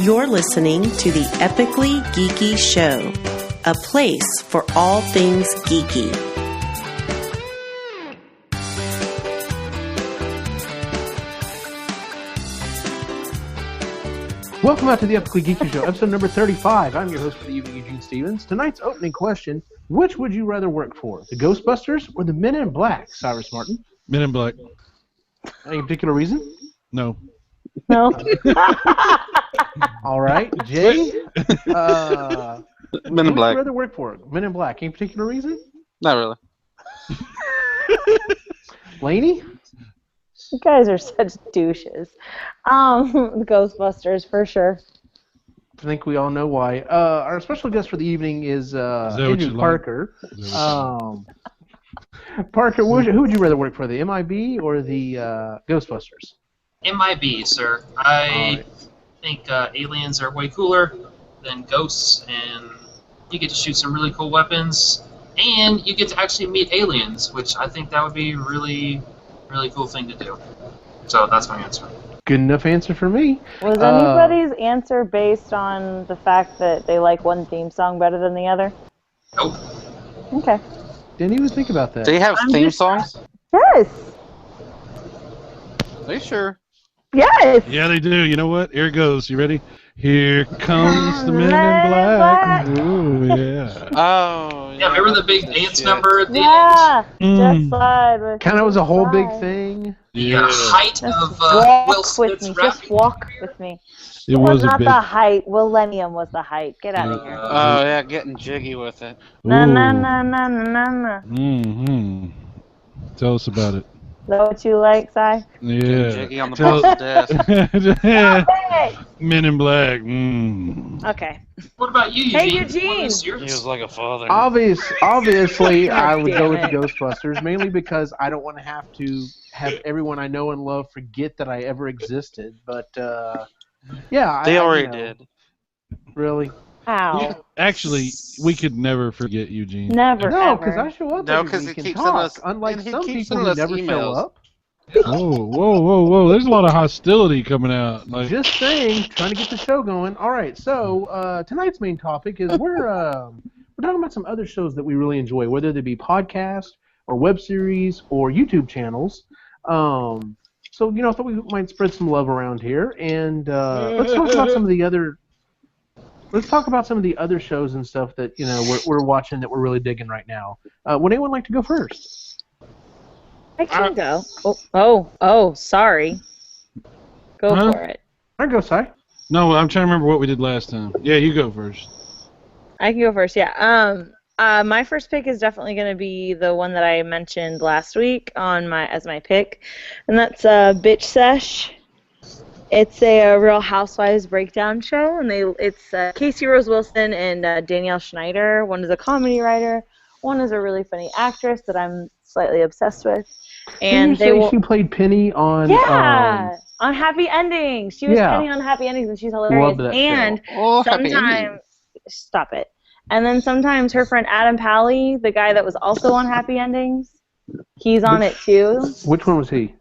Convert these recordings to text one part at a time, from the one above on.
You're listening to the Epically Geeky Show, a place for all things geeky. Welcome out to the Epically Geeky Show, episode number 35. I'm your host for the evening, Eugene Stevens. Tonight's opening question, which would you rather work for, the Ghostbusters or the Men in Black, Cyrus Martin? Men in Black. Any particular reason? No. No. All right, Jay? Men in Who would Black. you rather work for, Men in Black? Any particular reason? Not really. Laney? You guys are such douches. Ghostbusters, for sure. I think we all know why. Our special guest for the evening is Andrew Parker. Parker, who would you rather work for, the MIB or the Ghostbusters? MIB, sir. I think aliens are way cooler than ghosts, and you get to shoot some really cool weapons, and you get to actually meet aliens, which I think that would be really, really cool thing to do. So that's my answer. Good enough answer for me. Was anybody's answer based on the fact that they like one theme song better than the other? Nope. Okay. Didn't even think about that. Do you have theme songs? Yes! Are you sure? Yes! Yeah, they do. You know what? Here it goes. You ready? Here comes the Men in Black. Ooh, yeah. Oh, Yeah, remember the big dance shit. number at the Yeah! Mm. Just slide with Kind of was a whole big slide. thing. the height Just of walk Will with Smith's me. rap? Just walk with me. It was a not big. the height. Millennium was the height. Get out of here. Oh, yeah, getting jiggy with it. Na na na na na na na. Mm-hmm. Tell us about it. Is that what you like, Si? Yeah. Jiggy on the Tell- boss's desk. Men in Black. Mm. Okay. What about you, Eugene? Hey, Eugene! What is He yours? was like a father. Obviously, I would go with the Damn Ghostbusters, mainly because I don't want to have everyone I know and love forget that I ever existed. But, yeah. They already you know, did. Really? How? Actually, we could never forget Eugene. Never, No, ever. because I show up No, every 'cause week he and keeps talk, sending us- unlike and he some keeps people sending who us never show emails. up. Whoa. There's a lot of hostility coming out. Like, Just saying, trying to get the show going. All right, so tonight's main topic is we're talking about some other shows that we really enjoy, whether they be podcasts or web series or YouTube channels. So I thought we might spread some love around here, and let's talk about some of the other. Let's talk about some of the other shows and stuff that we're watching that we're really digging right now. Would anyone like to go first? I can go. Oh, sorry. Go Huh? for it. All right, go, Si. no, I'm trying to remember what we did last time. Yeah, you go first. I can go first, yeah. My first pick is definitely going to be the one that I mentioned last week as my pick, and that's Bitch Sesh. It's a Real Housewives breakdown show, and it's Casey Rose Wilson and Danielle Schneider. One is a comedy writer, one is a really funny actress that I'm slightly obsessed with. And Didn't you say she played Penny on? On Happy Endings. She was Penny on Happy Endings, and she's hilarious. Love that and show. Oh, happy sometimes, ending. stop it. And then sometimes her friend Adam Pally, the guy that was also on Happy Endings, he's on it too. Which one was he?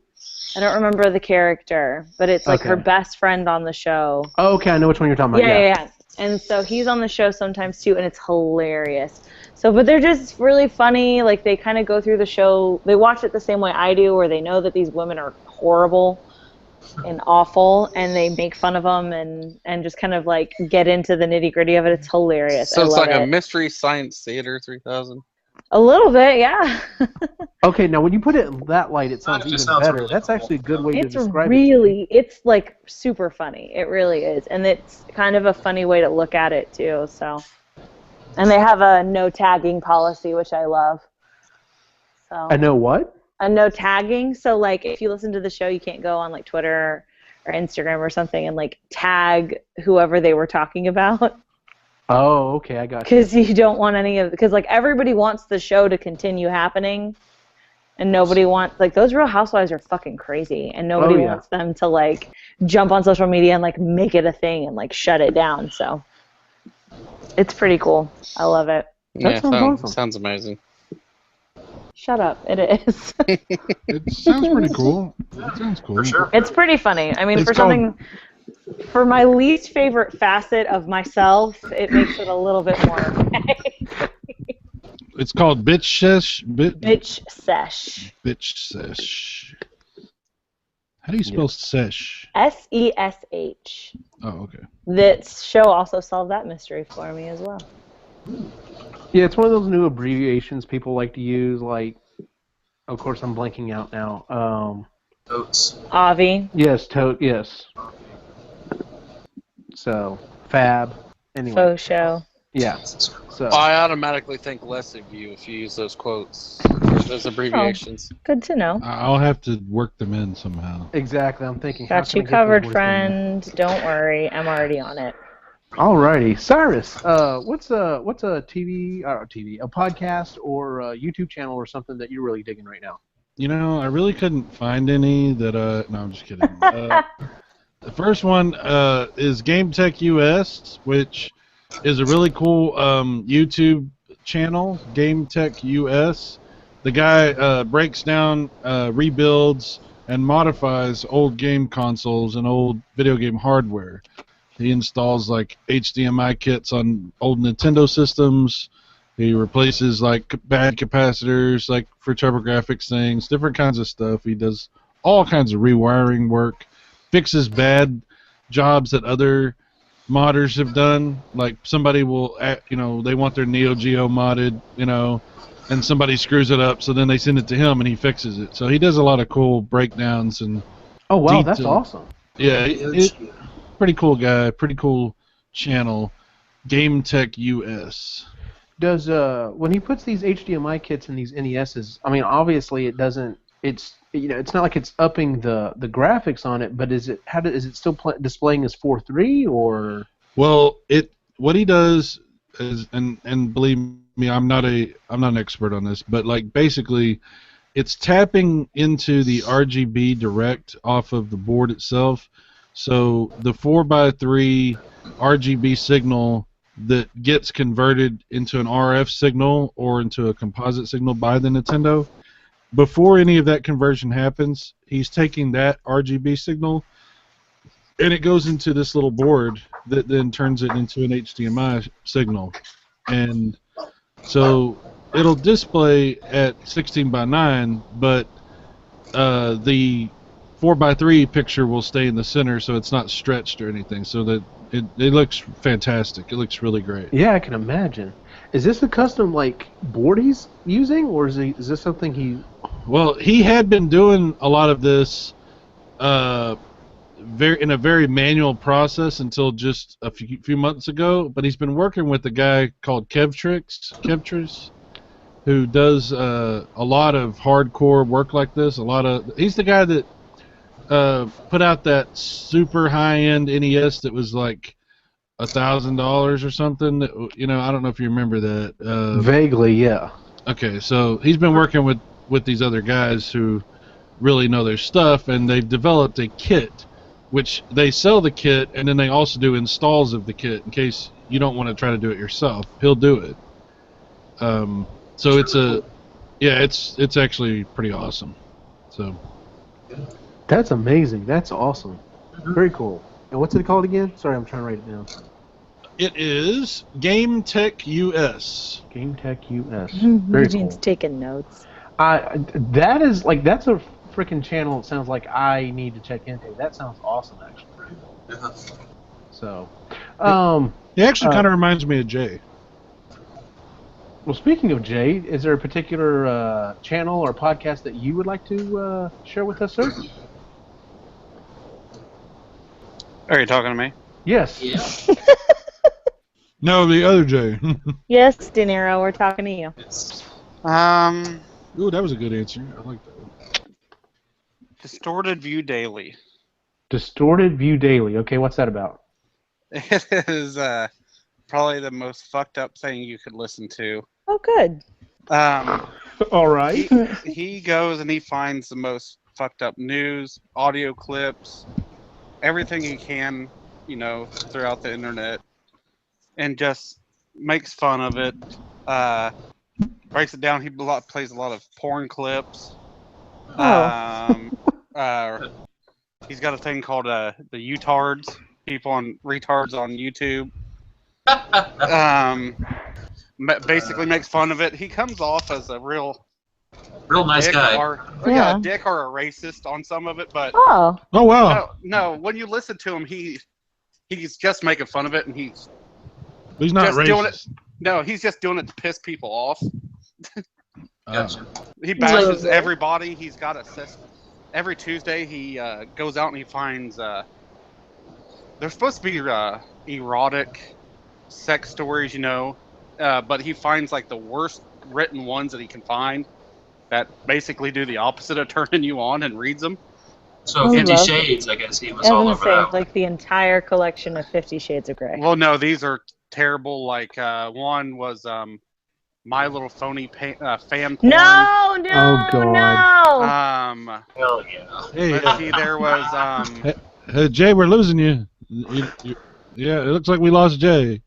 I don't remember the character, but it's like her Okay. best friend on the show. Oh, okay, I know which one you're talking about. Yeah. And so he's on the show sometimes too, and it's hilarious. So, but they're just really funny. Like, they kind of go through the show. They watch it the same way I do, where they know that these women are horrible and awful, and they make fun of them and just kind of like get into the nitty gritty of it. It's hilarious. So I it's love like it. a Mystery Science Theater 3000. A little bit, yeah. Okay, now when you put it in that light, it sounds That even just sounds better. really That's cool. actually a good way It's to describe really, it's like super funny. It really is. And it's kind of a funny way to look at it too, so. And they have a no tagging policy, which I love. So. it. I know what? A no tagging. So like if you listen to the show, you can't go on like Twitter or Instagram or something and like tag whoever they were talking about. Oh, okay, I got you. Because you don't want because like everybody wants the show to continue happening, and nobody wants, like, those Real Housewives are fucking crazy, and nobody wants them to like jump on social media and like make it a thing and like shut it down. So it's pretty cool. I love it. That sounds awesome. Sounds amazing. Shut up. It is. It sounds pretty cool. It sounds cool. For sure. It's pretty funny. I mean, It's for called- something. For my least favorite facet of myself, it makes it a little bit more okay. It's called Bitch Sesh. Bitch sesh. Bitch Sesh. How do you spell sesh? SESH. Oh, okay. That show also solved that mystery for me as well. Yeah, it's one of those new abbreviations people like to use. Like, of course, I'm blanking out now. Oats. Avi. Yes, yes. So, fab. Anyway. Faux show. Yeah. So. I automatically think less of you if you use those quotes, those abbreviations. Good to know. I'll have to work them in somehow. Exactly. I'm thinking. how Got can you I get covered, those words in there? friend. Don't worry. I'm already on it. Alrighty, Cyrus. What's a a podcast or a YouTube channel or something that you're really digging right now? You know, I really couldn't find any that. No, I'm just kidding. The first one is Game Tech US, which is a really cool YouTube channel. Game Tech US. The guy breaks down, rebuilds, and modifies old game consoles and old video game hardware. He installs like HDMI kits on old Nintendo systems. He replaces like bad capacitors, like for TurboGrafx things, different kinds of stuff. He does all kinds of rewiring work, fixes bad jobs that other modders have done. Like somebody will, they want their Neo Geo modded, and somebody screws it up, so then they send it to him and he fixes it. So he does a lot of cool breakdowns and. Oh wow, detail. that's awesome. Yeah, pretty cool guy, pretty cool channel. Game Tech US. Does when he puts these HDMI kits in these NESs, I mean, obviously it doesn't. It's it's not like it's upping the graphics on it, but is it still displaying as 4:3 or? Well, what he does is, and believe me, I'm not an expert on this, but like basically, it's tapping into the RGB direct off of the board itself. So the 4:3 RGB signal that gets converted into an RF signal or into a composite signal by the Nintendo, before any of that conversion happens, he's taking that RGB signal and it goes into this little board that then turns it into an HDMI signal. And so it'll display at 16:9, but the 4:3 picture will stay in the center, so it's not stretched or anything. So that it looks fantastic. It looks really great. Yeah, I can imagine. Is this a custom board he's using, or is this something he? Well, he had been doing a lot of this in a very manual process until just a few months ago. But he's been working with a guy called Kevtris, who does a lot of hardcore work like this. He's the guy that put out that super high-end NES that was like $1,000 or something. That, I don't know if you remember that. Vaguely, yeah. Okay, so he's been working with these other guys who really know their stuff, and they've developed a kit, which they sell the kit, and then they also do installs of the kit in case you don't want to try to do it yourself. He'll do it. So it's actually pretty awesome. So. That's amazing. That's awesome. Very cool. And what's it called again? Sorry, I'm trying to write it down. It is Game Tech US. Game Tech US. Very Eugene's cool. taking notes. That's a freaking channel. It sounds like I need to check into. That sounds awesome, actually. So, He actually kind of reminds me of Jay. Well, speaking of Jay, is there a particular channel or podcast that you would like to share with us, sir? Are you talking to me? Yes. Yeah. No, the other Jay. Yes, De Niro, we're talking to you. Yes. Ooh, that was a good answer. I like that. Distorted View Daily. Distorted View Daily. Okay, what's that about? It is probably the most fucked up thing you could listen to. Oh, good. All right. He goes and he finds the most fucked up news, audio clips, everything he can, throughout the internet, and just makes fun of it. Breaks it down. He plays a lot of porn clips. Oh. He's got a thing called the U-tards. people on retards on YouTube. Basically makes fun of it. He comes off as a real nice guy. A dick or a racist on some of it, but Oh wow. No, when you listen to him, he's just making fun of it, and he's not just racist. doing it. No, he's just doing it to piss people off. Gotcha. He bashes everybody. He's got every Tuesday. He goes out and he finds. They're supposed to be erotic sex stories, but he finds like the worst written ones that he can find that basically do the opposite of turning you on, and reads them. So 50 Shades, I guess he was all over that. Like the entire collection of 50 Shades of Grey. Well, no, these are terrible. Like one was My Little Phony fan porn. No! Oh, God. Hell yeah. Hey, let's see, there was hey, Jay, we're losing you. Yeah, it looks like we lost Jay.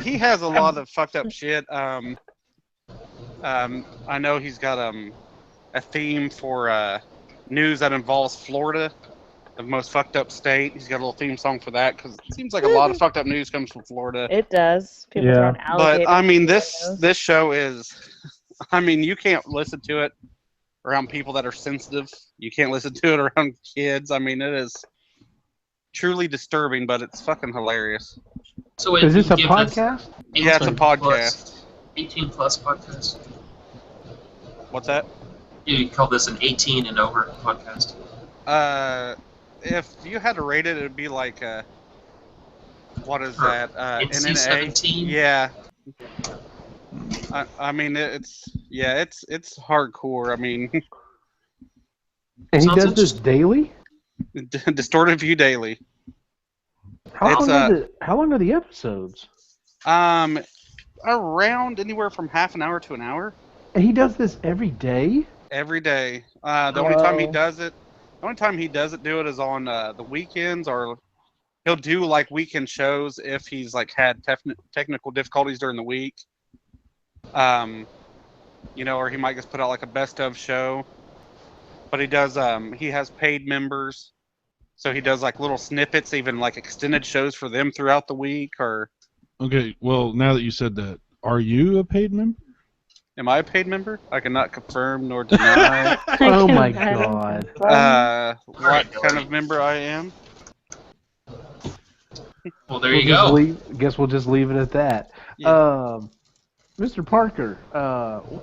He has a lot of fucked up shit. I know he's got a theme for news that involves Florida, the most fucked up state. He's got a little theme song for that because it seems like a lot of fucked up news comes from Florida. It does. People throwing alligators. But I mean, this show is. I mean, you can't listen to it around people that are sensitive. You can't listen to it around kids. I mean, it is truly disturbing, but it's fucking hilarious. So is this a podcast? Yeah, it's a podcast. 18 plus podcast. What's that? You call this an 18 and over podcast? If you had to rate it, it'd be like what is that? NC-17? Yeah. I mean, it's hardcore. I mean, and he does this daily? Distorted View Daily. How long are the episodes? Around anywhere from half an hour to an hour. And he does this every day? Every day. The only time he does it do it is on the weekends, or he'll do like weekend shows if he's like had technical difficulties during the week. Or he might just put out like a best of show. But he does he has paid members. So he does like little snippets, even like extended shows for them throughout the week. Or okay, well, now that you said that, are you a paid member? Am I a paid member? I cannot confirm nor deny. Oh my God. What kind of member I am? Well, there you go. Guess we'll just leave it at that. Yeah. Mr. Parker,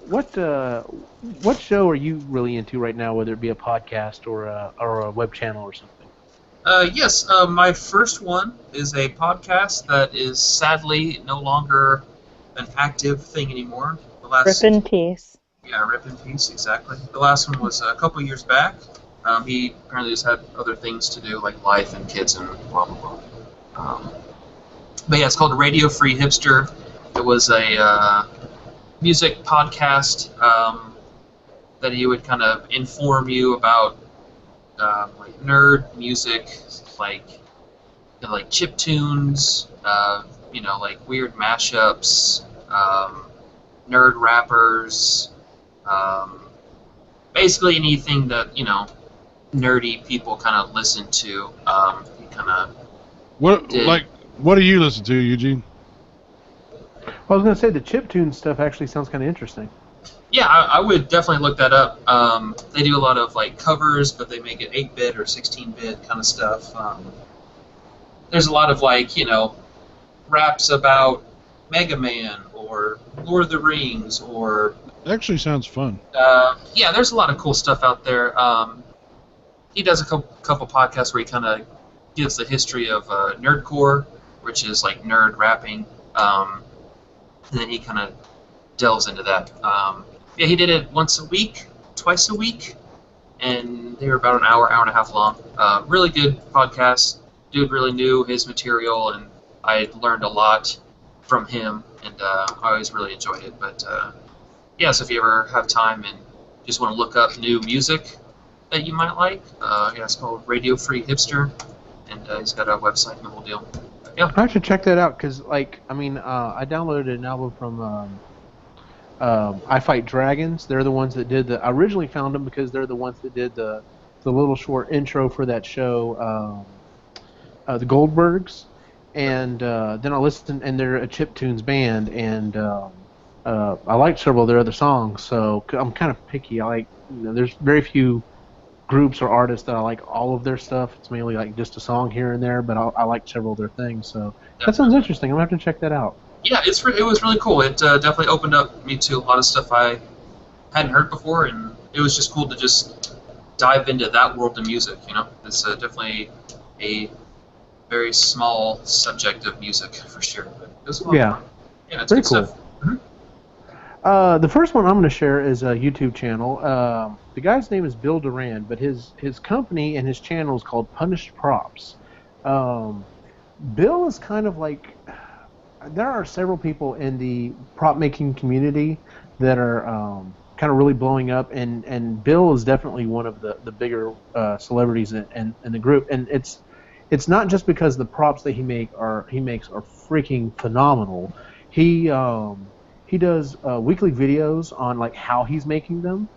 what show are you really into right now, whether it be a podcast or a web channel or something? Yes, my first one is a podcast that is sadly no longer an active thing anymore. Rip in peace. Yeah, rip in peace, exactly. The last one was a couple years back. He apparently just had other things to do, like life and kids and blah, blah, blah. But yeah, it's called Radio Free Hipster. It was a music podcast that he would kind of inform you about like nerd music, like chiptunes, like weird mashups, nerd rappers, basically anything that nerdy people kind of listen to. He kind of what do you listen to, Eugene? I was going to say the chiptune stuff actually sounds kind of interesting. Yeah, I would definitely look that up. They do a lot of like covers, but they make it 8-bit or 16-bit kind of stuff. There's a lot of raps about Mega Man or Lord of the Rings or. Actually, sounds fun. Yeah, there's a lot of cool stuff out there. He does a couple podcasts where he kind of gives the history of nerdcore, which is like nerd rapping. And then he kind of delves into that. Yeah, he did it twice a week, and they were about an hour and a half long. Really good podcast. Dude really knew his material, and I learned a lot from him, and I always really enjoyed it. But yeah, so if you ever have time and just want to look up new music that you might like, yeah, it's called Radio Free Hipster, and he's got a website and the whole deal. Yeah. I should check that out because, I downloaded an album from I Fight Dragons. They're the ones that did I originally found them because they're the ones that did the little short intro for that show. the Goldbergs, and then I listened, and they're a chiptunes band, and I like several of their other songs. So I'm kind of picky. I like, there's very few groups or artists that I like all of their stuff. It's mainly like just a song here and there, but I like several of their things. So that sounds interesting. I'm gonna have to check that out. Yeah, it was really cool. It definitely opened up me to a lot of stuff I hadn't heard before, and it was just cool to just dive into that world of music. It's definitely a very small subject of music for sure. But it was fun. Yeah, it's very good cool. stuff. The first one I'm going to share is a YouTube channel. The guy's name is Bill Duran, but his company and his channel is called Punished Props. Bill is kind of like, there are several people in the prop making community that are kind of really blowing up, and Bill is definitely one of the bigger celebrities in the group. And it's not just because the props that he makes are freaking phenomenal. He does weekly videos on like how he's making them.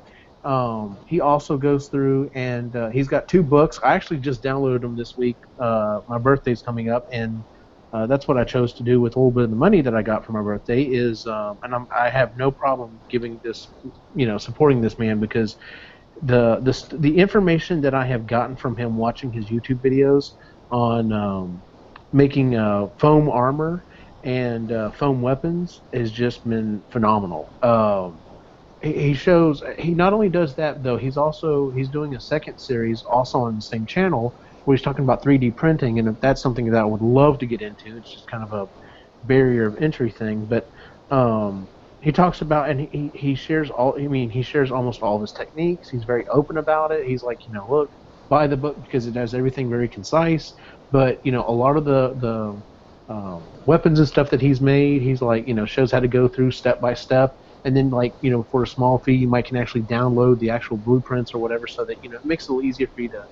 He also goes through, and he's got 2 books. I actually just downloaded them this week. My birthday's coming up, and that's what I chose to do with a little bit of the money that I got for my birthday. And I have no problem giving this, supporting this man, because the information that I have gotten from him watching his YouTube videos on making foam armor and foam weapons has just been phenomenal. He not only does that though, he's doing a second series also on the same channel where he's talking about 3D printing, and if that's something that I would love to get into. It's just kind of a barrier of entry thing, but he talks about, and he shares almost all of his techniques. He's very open about it. He's like, look, buy the book because it has everything very concise, but a lot of the weapons and stuff that he's made, he's like, shows how to go through step by step, and then like, for a small fee you can actually download the actual blueprints or whatever, so that it makes it a little easier for you to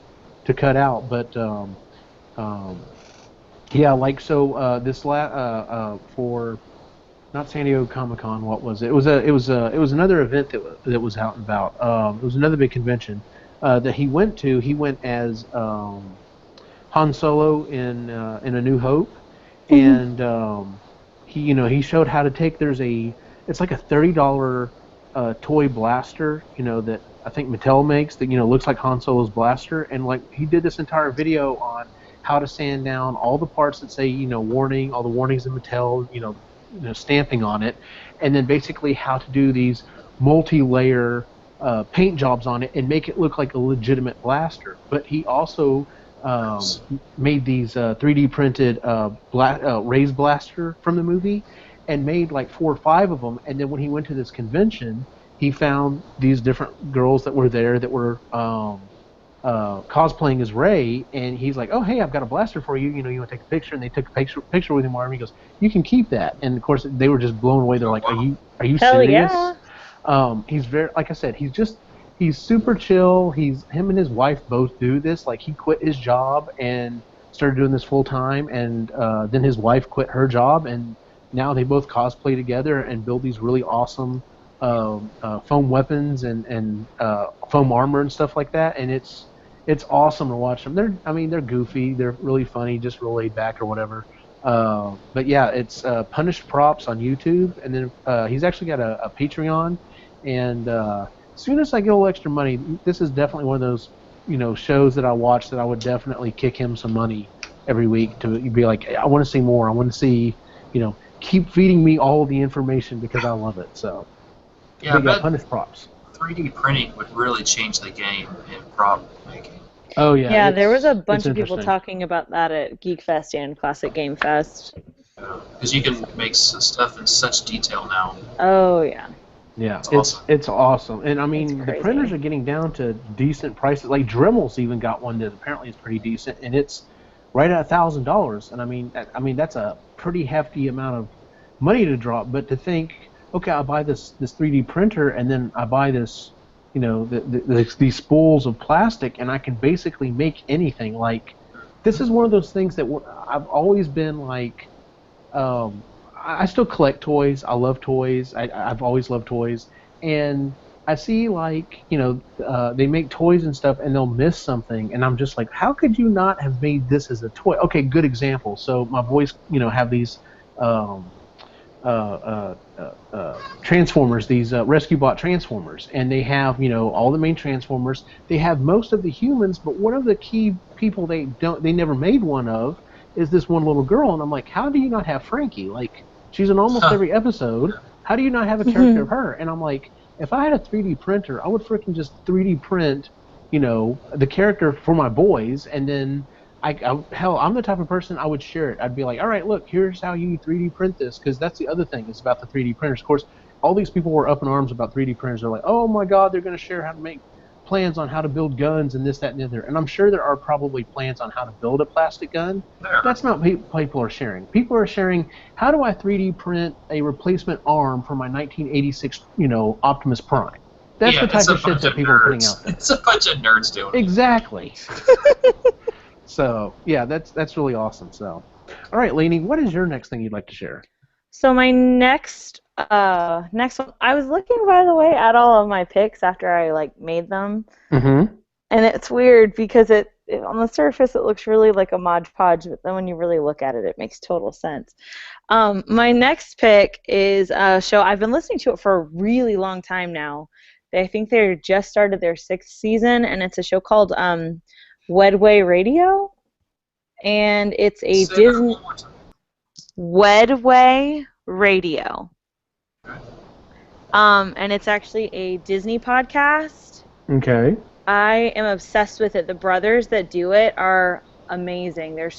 cut out. But yeah, like, so this for not San Diego Comic-Con, what was it? It was another event that was out and about. It was another big convention that he went to. He went as Han Solo in A New Hope. And he showed how to take. It's like a $30 toy blaster, that I think Mattel makes, that looks like Han Solo's blaster, and like he did this entire video on how to sand down all the parts that say warning, all the warnings of Mattel, stamping on it, and then basically how to do these multi-layer paint jobs on it and make it look like a legitimate blaster. But he also made these 3D printed Raise Blaster from the movie, and made like 4 or 5 of them. And then when he went to this convention, he found these different girls that were there that were cosplaying as Rey, and he's like, "Oh, hey, I've got a blaster for you. You want to take a picture?" And they took a picture with him. And he goes, "You can keep that." And of course, they were just blown away. They're like, "Are you Hell serious?" Yeah. He's very, like I said, he's super chill. Him and his wife both do this. Like, he quit his job and started doing this full time, and then his wife quit her job, and now they both cosplay together and build these really awesome foam weapons and foam armor and stuff like that. And it's awesome to watch them. They're goofy. They're really funny, just real laid back or whatever. But yeah, it's Punished Props on YouTube, and then he's actually got a Patreon. And as soon as I get a little extra money, this is definitely one of those shows that I watch that I would definitely kick him some money every week to be like, I want to see more. I want to see, keep feeding me all the information because I love it. So yeah, but Punished Props. 3D printing would really change the game in prop making. Oh yeah. Yeah, there was a bunch of people interesting. talking about that at Geek Fest and Classic Game Fest. Because you can make stuff in such detail now. Oh yeah. Yeah, awesome. It's awesome. And I mean, It's the crazy. printers are getting down to decent prices. Like Dremel's even got one that apparently is pretty decent, and it's right at $1,000. And I mean that's a pretty hefty amount of money to drop. But to think, okay, I'll buy this 3D printer, and then I buy this, these spools of plastic, and I can basically make anything. Like, this is one of those things that I've always been like. I still collect toys. I love toys. I've always loved toys, and I see like they make toys and stuff, and they'll miss something, and I'm just like, how could you not have made this as a toy? Okay, good example. So my boys, have these um, Transformers, these rescue bot Transformers, and they have all the main Transformers. They have most of the humans, but one of the key people they never made one of is this one little girl, and I'm like, how do you not have Frankie? Like, she's in almost every episode. How do you not have a character of her? And I'm like, if I had a 3D printer, I would freaking just 3D print, the character for my boys, and then hell, I'm the type of person I would share it. I'd be like, all right, look, here's how you 3D print this, because that's the other thing is about the 3D printers. Of course, all these people were up in arms about 3D printers. They're like, oh my God, they're going to share how to make plans on how to build guns and this, that, and the other. And I'm sure there are probably plans on how to build a plastic gun. That's not what people are sharing. People are sharing, how do I 3D print a replacement arm for my 1986, Optimus Prime? That's the type of shit that people are putting out there. It's a bunch of nerds doing it. Exactly. So, yeah, that's really awesome. So, all right, Lainey, what is your next thing you'd like to share? So my next one, I was looking, by the way, at all of my picks after I made them, and it's weird because it on the surface it looks really like a Mod Podge, but then when you really look at it, it makes total sense. My next pick is a show I've been listening to it for a really long time now. I think they just started their 6th season, and it's a show called Wedway Radio, and it's a Disney. Wedway Radio. And it's actually a Disney podcast. Okay. I am obsessed with it. The brothers that do it are amazing. They're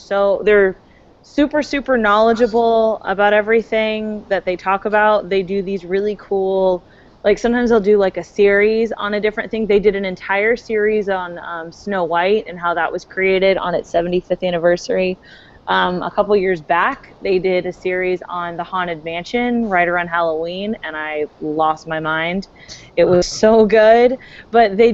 super, super knowledgeable about everything that they talk about. They do these really cool, sometimes they'll do a series on a different thing. They did an entire series on Snow White and how that was created on its 75th anniversary. A couple years back, they did a series on the Haunted Mansion right around Halloween, and I lost my mind. It was so good. But they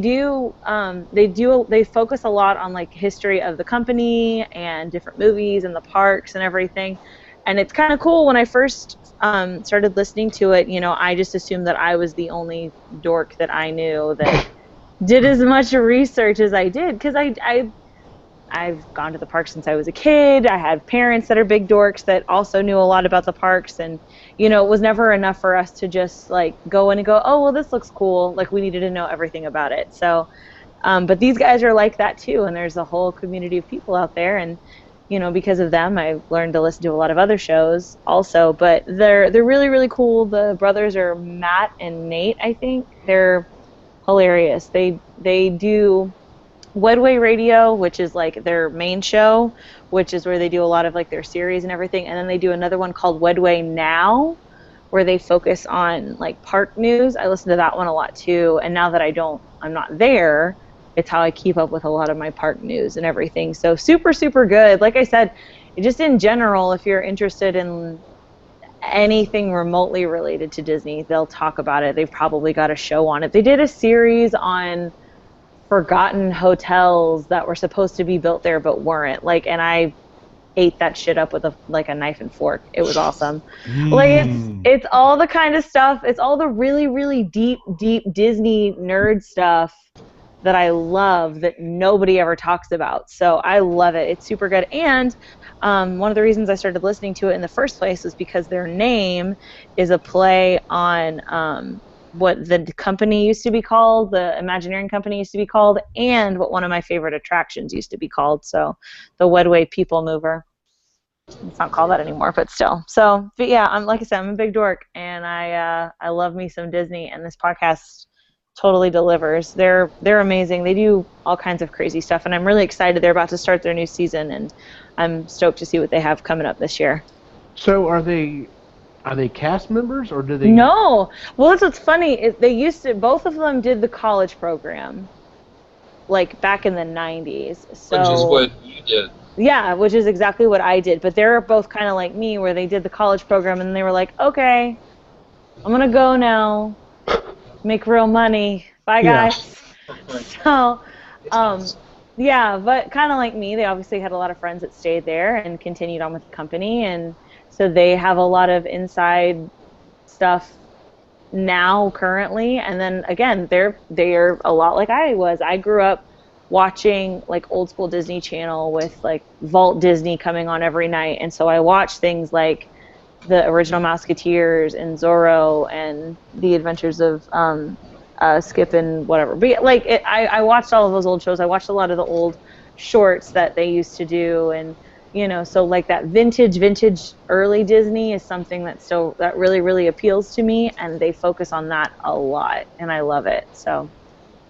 focus a lot on history of the company and different movies and the parks and everything. And it's kind of cool. When I first started listening to it, I just assumed that I was the only dork that I knew that did as much research as I did, because I've gone to the park since I was a kid. I had parents that are big dorks that also knew a lot about the parks, and it was never enough for us to just go in and go, oh well, this looks cool. We needed to know everything about it. So, but these guys are like that too, and there's a whole community of people out there, and because of them, I've learned to listen to a lot of other shows also. But they're really, really cool. The brothers are Matt and Nate, I think. They're hilarious. They do Wedway Radio, which is their main show, which is where they do a lot of their series and everything, and then they do another one called Wedway Now, where they focus on park news. I listen to that one a lot too, and now that I'm not there, it's how I keep up with a lot of my park news and everything. So super, super good. Like I said, just in general, if you're interested in anything remotely related to Disney, they'll talk about it. They've probably got a show on it. They did a series on forgotten hotels that were supposed to be built there but weren't, and I ate that shit up with a knife and fork. It was awesome. It's all the kind of stuff, it's all the really, really deep Disney nerd stuff that I love that nobody ever talks about. So I love it. It's super good. And one of the reasons I started listening to it in the first place was because their name is a play on what the company used to be called, the Imagineering company used to be called, and what one of my favorite attractions used to be called. So the Wedway People Mover. It's not called that anymore, but still. So, but yeah, like I said, I'm a big dork, and I love me some Disney, and this podcast totally delivers. They're amazing. They do all kinds of crazy stuff, and I'm really excited. They're about to start their new season, and I'm stoked to see what they have coming up this year. So are they cast members, or do they? No. Well, that's what's funny. They used to. Both of them did the college program, back in the 90s. So, which is what you did. Yeah, which is exactly what I did. But they're both kind of like me, where they did the college program, and they were like, okay, I'm gonna go now, make real money. Bye, guys. Yeah. So, yeah, but kind of like me, they obviously had a lot of friends that stayed there and continued on with the company, and so they have a lot of inside stuff now currently, and then again they're a lot like I was. I grew up watching like old school Disney Channel with like Vault Disney coming on every night, and so I watched things like the original Mouseketeers and Zorro and the Adventures of Skip and whatever. But like I watched all of those old shows. I watched a lot of the old shorts that they used to do, and so like that vintage early Disney is something that really, really appeals to me, and they focus on that a lot, and I love it. So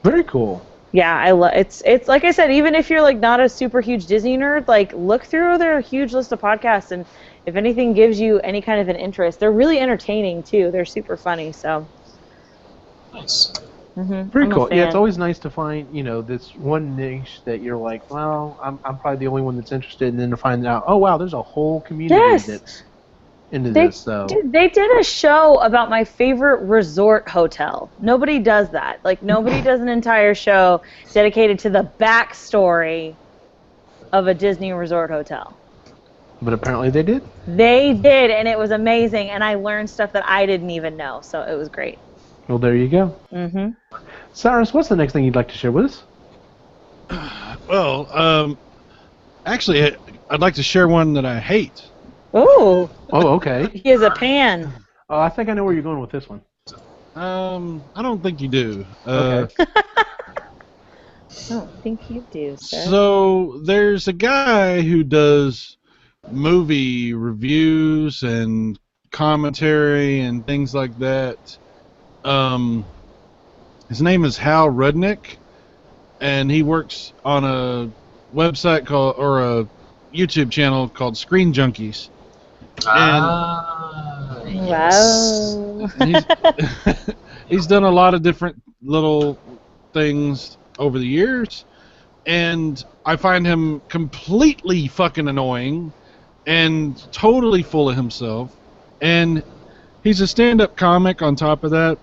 Very cool. yeah, I love it's like I said, even if you're like not a super huge Disney nerd, like look through their huge list of podcasts, and if anything gives you any kind of an interest, they're really entertaining too. They're super funny. So Nice. Very I'm a cool. Yeah, it's fan. always nice to find, this one niche that you're like, well, I'm probably the only one that's interested, and then to find out, oh wow, there's a whole community Yes. that's into this. So Dude, they did a show about my favorite resort hotel. Nobody does that. Like nobody does an entire show dedicated to the backstory of a Disney resort hotel. but apparently they did. They did, and it was amazing, and I learned stuff that I didn't even know, so it was great. Well, there you go. Mm-hmm. Cyrus, what's the next thing you'd like to share with us? Well, actually, I'd like to share one that I hate. Ooh, Oh, okay. he is a pan. Oh, I think I know where you're going with this one. I don't think you do. Okay. I don't think you do, sir. So there's a guy who does movie reviews and commentary and things like that. His name is Hal Rudnick, and he works on a website or a YouTube channel called Screen Junkies. Yes. Wow. He's done a lot of different little things over the years, and I find him completely fucking annoying and totally full of himself, and he's a stand-up comic on top of that.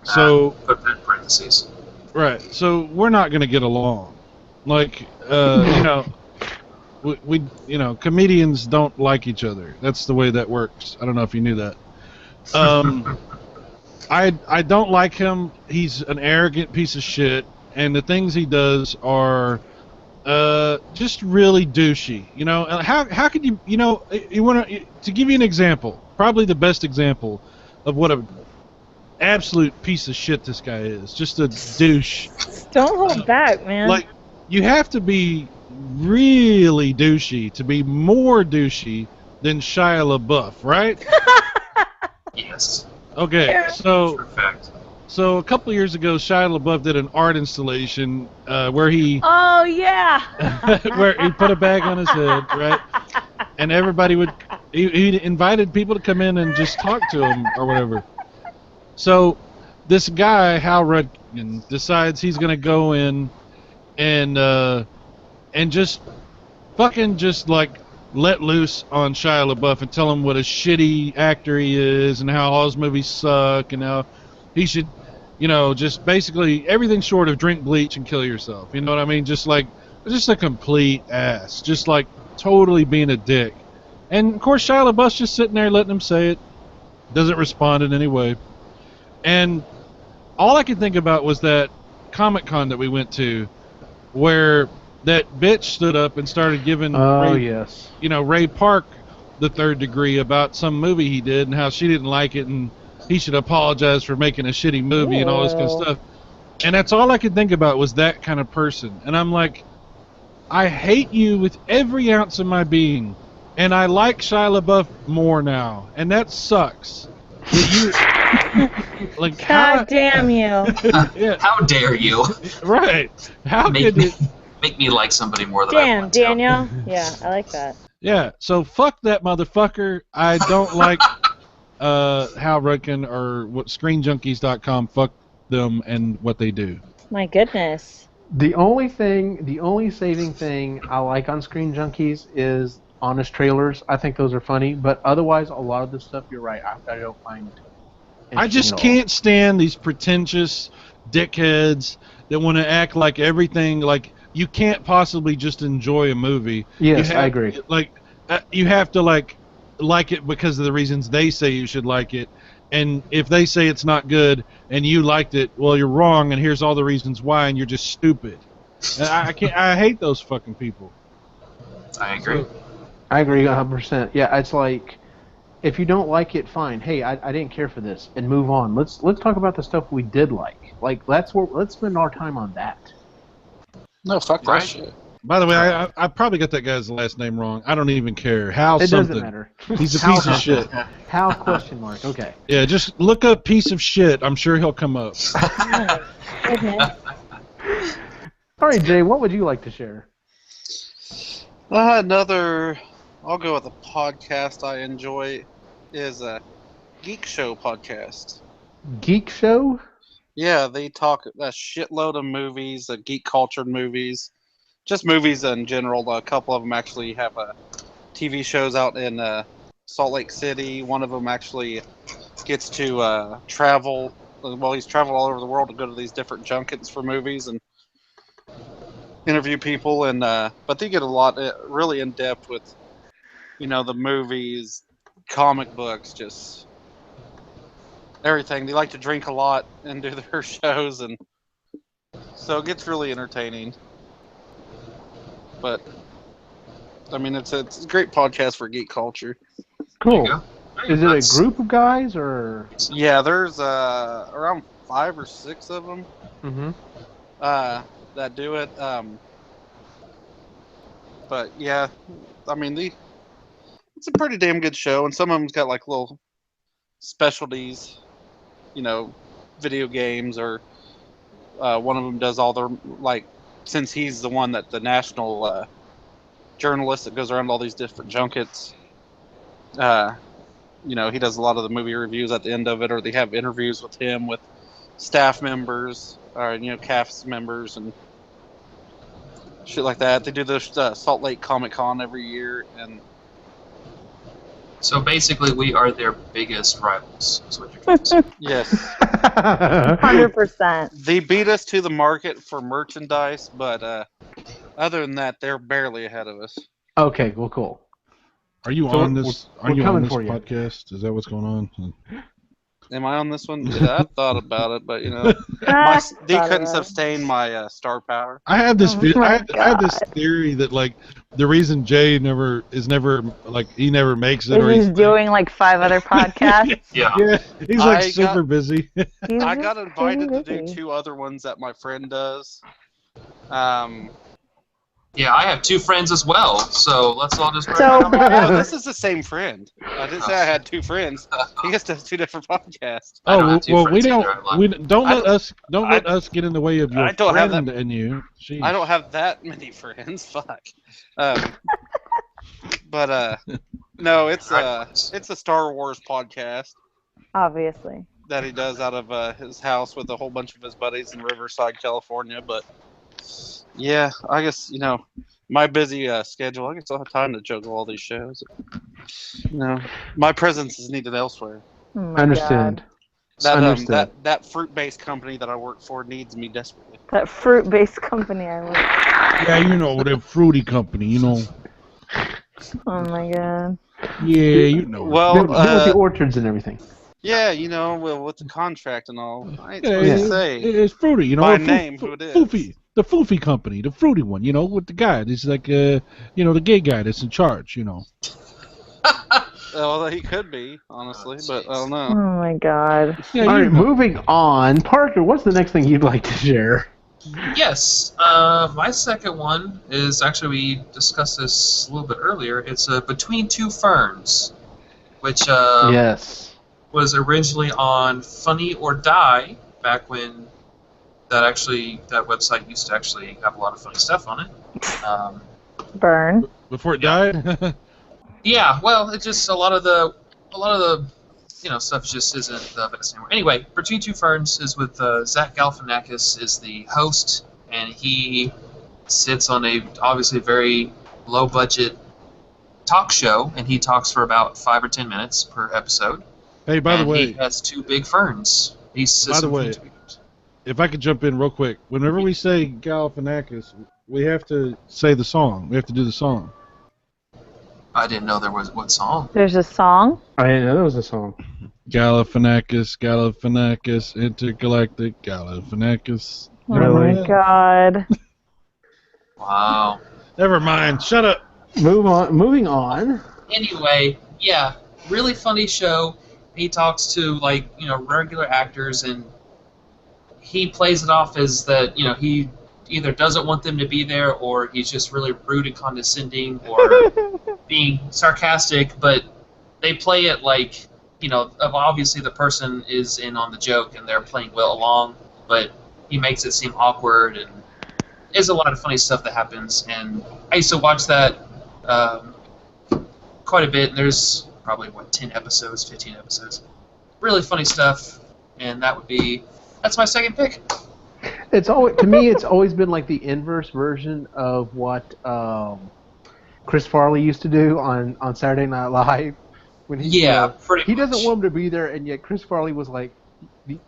So Put that in parentheses. right, so we're not gonna get along. Like, we comedians don't like each other. That's the way that works. I don't know if you knew that. I don't like him. He's an arrogant piece of shit, and the things he does are just really douchey. How could you want to give you an example? Probably the best example of what a absolute piece of shit this guy is. Just a douche. Don't hold back, man. Like, you have to be really douchey to be more douchey than Shia LaBeouf, right? Yes. Okay, True fact. so a couple years ago, Shia LaBeouf did an art installation where he Oh yeah. where he put a bag on his head, right? And everybody he invited people to come in and just talk to him or whatever. So this guy, Hal Rudnick, decides he's gonna go in and just fucking just like let loose on Shia LaBeouf and tell him what a shitty actor he is and how all his movies suck and how he should, just basically everything short of drink bleach and kill yourself. You know what I mean? Just a complete ass. Just like totally being a dick. And of course Shia LaBeouf's just sitting there letting him say it. Doesn't respond in any way. And all I could think about was that Comic-Con that we went to where that bitch stood up and started giving Yes. Ray Park the third degree about some movie he did and how she didn't like it and he should apologize for making a shitty movie and all this kind of stuff. And that's all I could think about was that kind of person. And I'm like, I hate you with every ounce of my being. And I like Shia LaBeouf more now. And that sucks. Like, God damn you. Yeah, How dare you right. How make could me, it... make me like somebody more than I Damn, want to? Daniel. Yeah, I like that. Yeah, so fuck that motherfucker. I don't like Hal Rudnick or what ScreenJunkies.com. Fuck them and what they do. My goodness. The only saving thing I like on Screen Junkies is honest trailers. I think those are funny, but otherwise, a lot of the stuff, you're right, I don't find. I just interesting at all. can't stand these pretentious dickheads that want to act like everything, like you can't possibly just enjoy a movie. Yes, I agree. Like, you have to like it because of the reasons they say you should like it, and if they say it's not good and you liked it, well, you're wrong, and here's all the reasons why, and you're just stupid. And I can't. I hate those fucking people. I agree. I agree 100%. Yeah, it's like, if you don't like it, fine. Hey, I didn't care for this, and move on. Let's talk about the stuff we did like. Like, let's spend our time on that. No, fuck that Right. shit. By the way, I probably got that guy's last name wrong. I don't even care. Hal It something. doesn't matter. He's a Hal piece of something. shit. Hal question mark. Okay. Yeah, just look up piece of shit. I'm sure he'll come up. All right, Jay, what would you like to share? I'll go with a podcast I enjoy, is a Geek Show podcast. Geek Show? Yeah, they talk a shitload of movies, geek culture movies, just movies in general. A couple of them actually have TV shows out in Salt Lake City. One of them actually gets to travel. Well, he's traveled all over the world to go to these different junkets for movies and interview people. And but they get a lot really in depth with, the movies, comic books, just everything. They like to drink a lot and do their shows, and so it gets really entertaining. But I mean, it's a great podcast for geek culture. Cool. There you go. Is it a That's- group of guys or? Yeah, there's around 5 or 6 of them Mm-hmm. that do it. But yeah, I mean, it's a pretty damn good show, and some of them's got like little specialties, video games, or one of them does all their, like, since he's the one that the national journalist that goes around all these different junkets, he does a lot of the movie reviews at the end of it, or they have interviews with him with staff members, or cast members and shit like that. They do the Salt Lake Comic Con every year, and So basically, we are their biggest rivals, is what you're trying to say. yes, 100%. they beat us to the market for merchandise, but other than that, they're barely ahead of us. Okay, well, cool. Are you So on we're- this? we're Are you coming on this for you. podcast? Is that what's going on? Am I on this one? Yeah, I thought about it, but they couldn't sustain my star power. I have this. Oh I my have this God. theory that like the reason Jay he never makes it, or He's doing like 5 other podcasts. Yeah. yeah, he's like I super busy. He's I just got invited to pretty do busy. 2 other ones that my friend does. Yeah, I have 2 friends as well, so let's all just... So- No, this is the same friend. I didn't say I had 2 friends. He just does 2 different podcasts. I don't Oh have 2 well, we friends don't. either, I We don't I let don't- us. Don't let us get in the way of your I don't have friend that- and you. Jeez. I don't have that many friends. Fuck. But no, it's a Star Wars podcast Obviously. that he does out of his house with a whole bunch of his buddies in Riverside, California. But yeah, I guess my busy schedule. I guess I'll have time to juggle all these shows. My presence is needed elsewhere. Oh my I understand. That Understood. that fruit-based company that I work for needs me desperately. God. That fruit-based company I work. Yeah, the fruity company. Oh my God. Yeah, Well, Deal with the orchards and everything. yeah, well, with the contract and all, I ain't Yeah, supposed to yeah. say. It's fruity. By the name, who it is. Foofy, the Foofy company, the fruity one. With the guy. It's like the gay guy that's in charge. Well, he could be, honestly, but I don't know. Oh my God. Yeah, All you right, know. moving on. Parker, what's the next thing you'd like to share? Yes, my second one is actually, we discussed this a little bit earlier. It's Between Two Ferns, which Yes. was originally on Funny or Die, back when that website used to actually have a lot of funny stuff on it. Burn. Before it died. Yeah, well, it's just a lot of the stuff just isn't the best anymore. Anyway, Between Two Ferns is with Zach Galifianakis is the host, and he sits on a obviously very low budget talk show, and he talks for about 5 or 10 minutes per episode. Hey, by the and way, he has 2 big ferns. He sits By the in way, between 2 big ferns. if I could jump in real quick, whenever we say Galifianakis, we have to say the song. We have to do the song. I didn't know there was what song. There's a song. I didn't know that was a song. Galifianakis, intergalactic Galifianakis. Oh Really? my god. Wow. Never mind. Shut up. Moving on. Anyway, yeah, really funny show. He talks to regular actors, and he plays it off as that he either doesn't want them to be there, or he's just really rude and condescending, or being sarcastic. But they play it like obviously the person is in on the joke and they're playing well along, but he makes it seem awkward, and there's a lot of funny stuff that happens. And I used to watch that quite a bit, and there's probably 10 episodes, 15 episodes, really funny stuff. And that's my second pick. It's always, to me, it's always been like the inverse version of what Chris Farley used to do on Saturday Night Live. When he pretty he much. doesn't want him to be there, and yet Chris Farley was like, do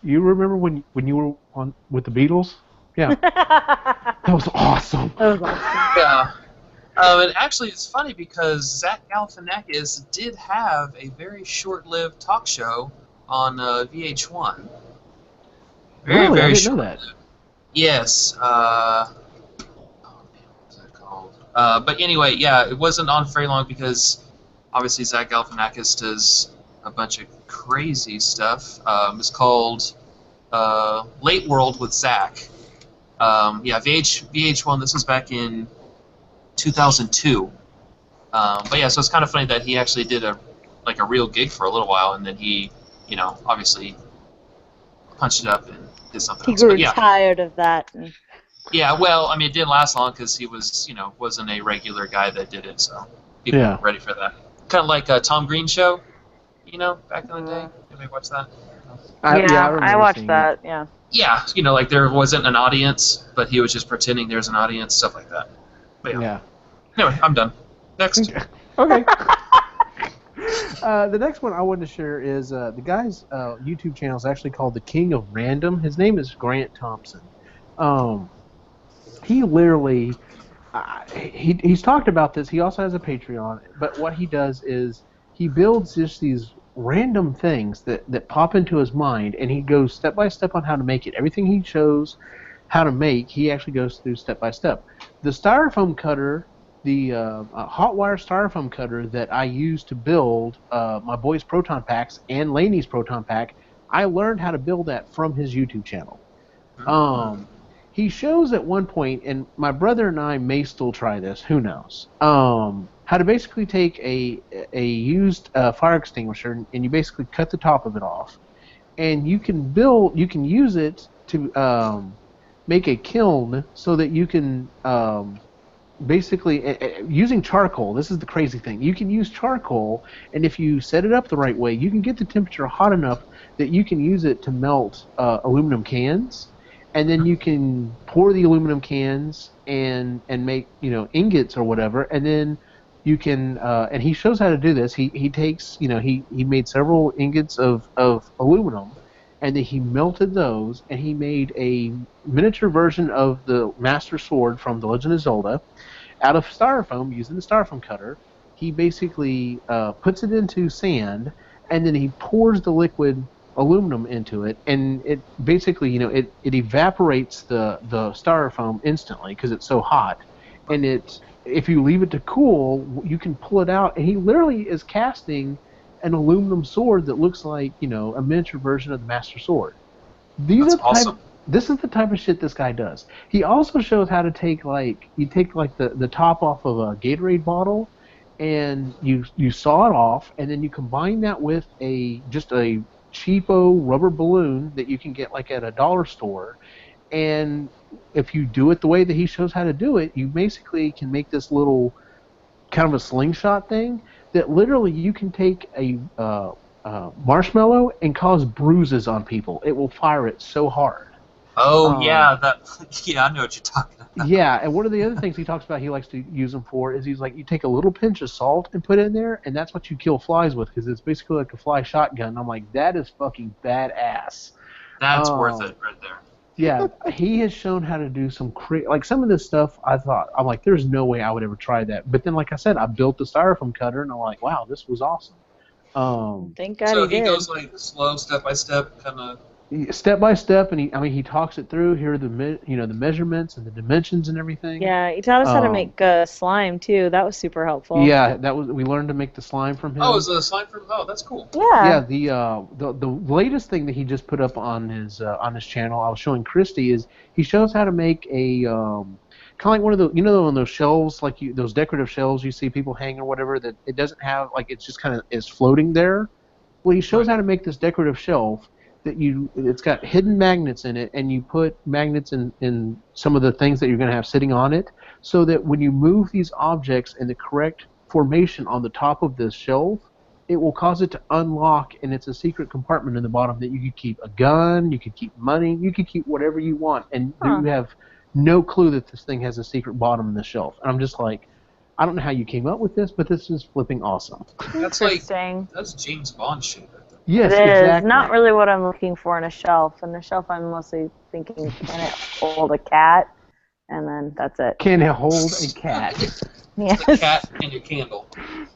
you remember when you were on with the Beatles? Yeah, that was awesome. That was awesome. Yeah. And actually, it's funny because Zach Galifianakis did have a very short-lived talk show on VH1. Really? I didn't know short. that. Yes. Oh man, what was that called? But anyway, yeah, it wasn't on for very long because obviously Zach Galifianakis does a bunch of crazy stuff. It's called Late World with Zach. VH1. This was back in 2002. But yeah, so it's kind of funny that he actually did a real gig for a little while, and then he, obviously punched it up and did something He else. grew But yeah, tired of that. yeah. Well, I mean, it didn't last long because he was, wasn't a regular guy that did it, so people weren't ready for that. Kind of like a Tom Green show, back in the day. Anybody watch that? I watched that. Yeah. Yeah, like there wasn't an audience, but he was just pretending there's an audience, stuff like that. But yeah. Anyway, I'm done. Next. Okay. The next one I wanted to share is the guy's YouTube channel is actually called The King of Random. His name is Grant Thompson. He literally, he's talked about this. He also has a Patreon. But what he does is he builds just these random things that pop into his mind, and he goes step by step on how to make it. Everything he shows how to make, he actually goes through step by step. The styrofoam cutter, the hot wire styrofoam cutter that I use to build my boys' proton packs and Laney's proton pack, I learned how to build that from his YouTube channel. He shows at one point, and my brother and I may still try this, who knows, how to basically take a used fire extinguisher, and you basically cut the top of it off, and you can use it to make a kiln so that you can basically, using charcoal. This is the crazy thing. You can use charcoal, and if you set it up the right way, you can get the temperature hot enough that you can use it to melt aluminum cans, and then you can pour the aluminum cans and make ingots or whatever, and then you can and he shows how to do this. He takes he made several ingots of aluminum, and then he melted those, and he made a miniature version of the Master Sword from The Legend of Zelda out of styrofoam using the styrofoam cutter. He basically puts it into sand, and then he pours the liquid aluminum into it, and it basically it evaporates the styrofoam instantly because it's so hot, and if you leave it to cool, you can pull it out, and he literally is casting an aluminum sword that looks like a miniature version of the Master Sword. That's awesome. This is the type of shit this guy does. He also shows how to take the top off of a Gatorade bottle, and you saw it off, and then you combine that with just a cheapo rubber balloon that you can get at a dollar store, and if you do it the way that he shows how to do it, you basically can make this little kind of a slingshot thing that literally you can take a marshmallow and cause bruises on people. It will fire it so hard. Oh yeah, I know what you're talking about. Yeah, and one of the other things he talks about he likes to use them for is he's like, you take a little pinch of salt and put it in there, and that's what you kill flies with, because it's basically like a fly shotgun. I'm like, that is fucking badass. That's worth it right there. Yeah, he has shown how to do some some of this stuff. I'm like, there's no way I would ever try that. But then, like I said, I built the styrofoam cutter, and I'm like, wow, this was awesome. Thank God So he he did. goes like slow, step by step, kind of. Step by step, and he talks it through. Here are the the measurements and the dimensions and everything. Yeah, he taught us how to make slime too. That was super helpful. Yeah, we learned to make the slime from him. Oh, is it a slime from? Oh, that's cool. Yeah. Yeah, the latest thing that he just put up on his channel, I was showing Christy, is he shows how to make a kind of like one of the on those shelves, like those decorative shelves you see people hang or whatever, that it doesn't have, like, it's just kind of is floating there. Well, he shows how to make this decorative shelf that it's got hidden magnets in it, and you put magnets in some of the things that you're going to have sitting on it, so that when you move these objects in the correct formation on the top of this shelf, it will cause it to unlock, and it's a secret compartment in the bottom that you could keep a gun, you could keep money, you could keep whatever you want, and you have no clue that this thing has a secret bottom in the shelf. And I'm just like, I don't know how you came up with this, but this is flipping awesome. That's Interesting. that's James Bond shit. Yes, It is exactly. not really what I'm looking for in a shelf. In a shelf, I'm mostly thinking, can it hold a cat? And then that's it. Can it hold a cat? Yes. The cat and your candle.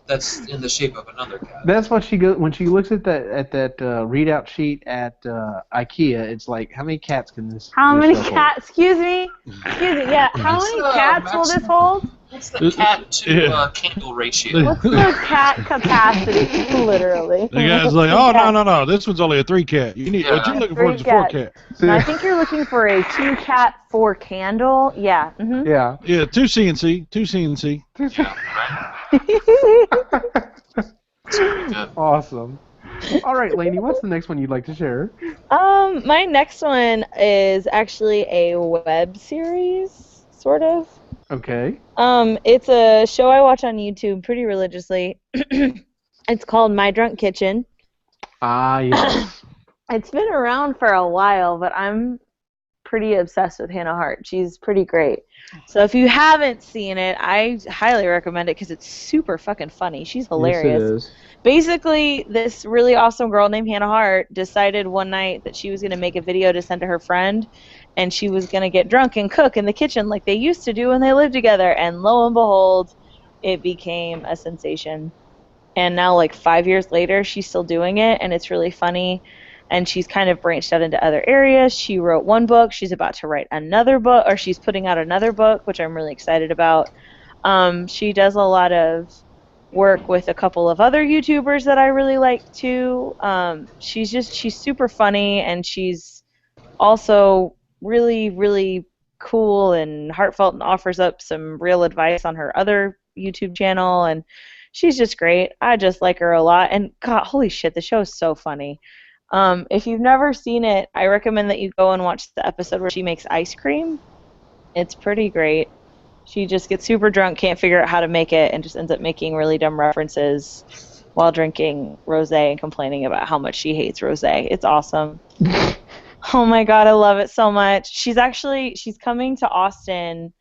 That's in the shape of another cat. That's what she goes when she looks at that readout sheet at IKEA. It's like, how many cats can this? How this many shelf hold? cats? Excuse me. Yeah. How many cats will this hold? What's the cat to candle ratio? What's the cat capacity? Literally. The guy's like, oh, no, this one's only a 3-cat. What you're looking for is a 4-cat. No, I think you're looking for a 2-cat, 4-candle. Yeah. Mm-hmm. Yeah. Yeah, 2 CNC. Awesome. All right, Lainey, what's the next one you'd like to share? My next one is actually a web series, sort of. Okay. It's a show I watch on YouTube pretty religiously. It's called My Drunk Kitchen. Ah, yes. It's been around for a while, but I'm pretty obsessed with Hannah Hart. She's pretty great. So if you haven't seen it, I highly recommend it because it's super fucking funny. She's hilarious. Yes, it is. Basically, this really awesome girl named Hannah Hart decided one night that she was going to make a video to send to her friend, and she was going to get drunk and cook in the kitchen like they used to do when they lived together. And lo and behold, it became a sensation. And now, like 5 years later, she's still doing it, and it's really funny. And she's kind of branched out into other areas. She wrote one book. She's about to write another book, or she's putting out another book, which I'm really excited about. She does a lot of work with a couple of other YouTubers that I really like too. She's super funny, and she's also really, really cool and heartfelt, and offers up some real advice on her other YouTube channel, and she's just great. I just like her a lot, and God, holy shit, the show is so funny. If you've never seen it, I recommend that you go and watch the episode where she makes ice cream. It's pretty great. She just gets super drunk, can't figure out how to make it, and just ends up making really dumb references while drinking rosé and complaining about how much she hates rosé. It's awesome. Oh my God, I love it so much. She's coming to Austin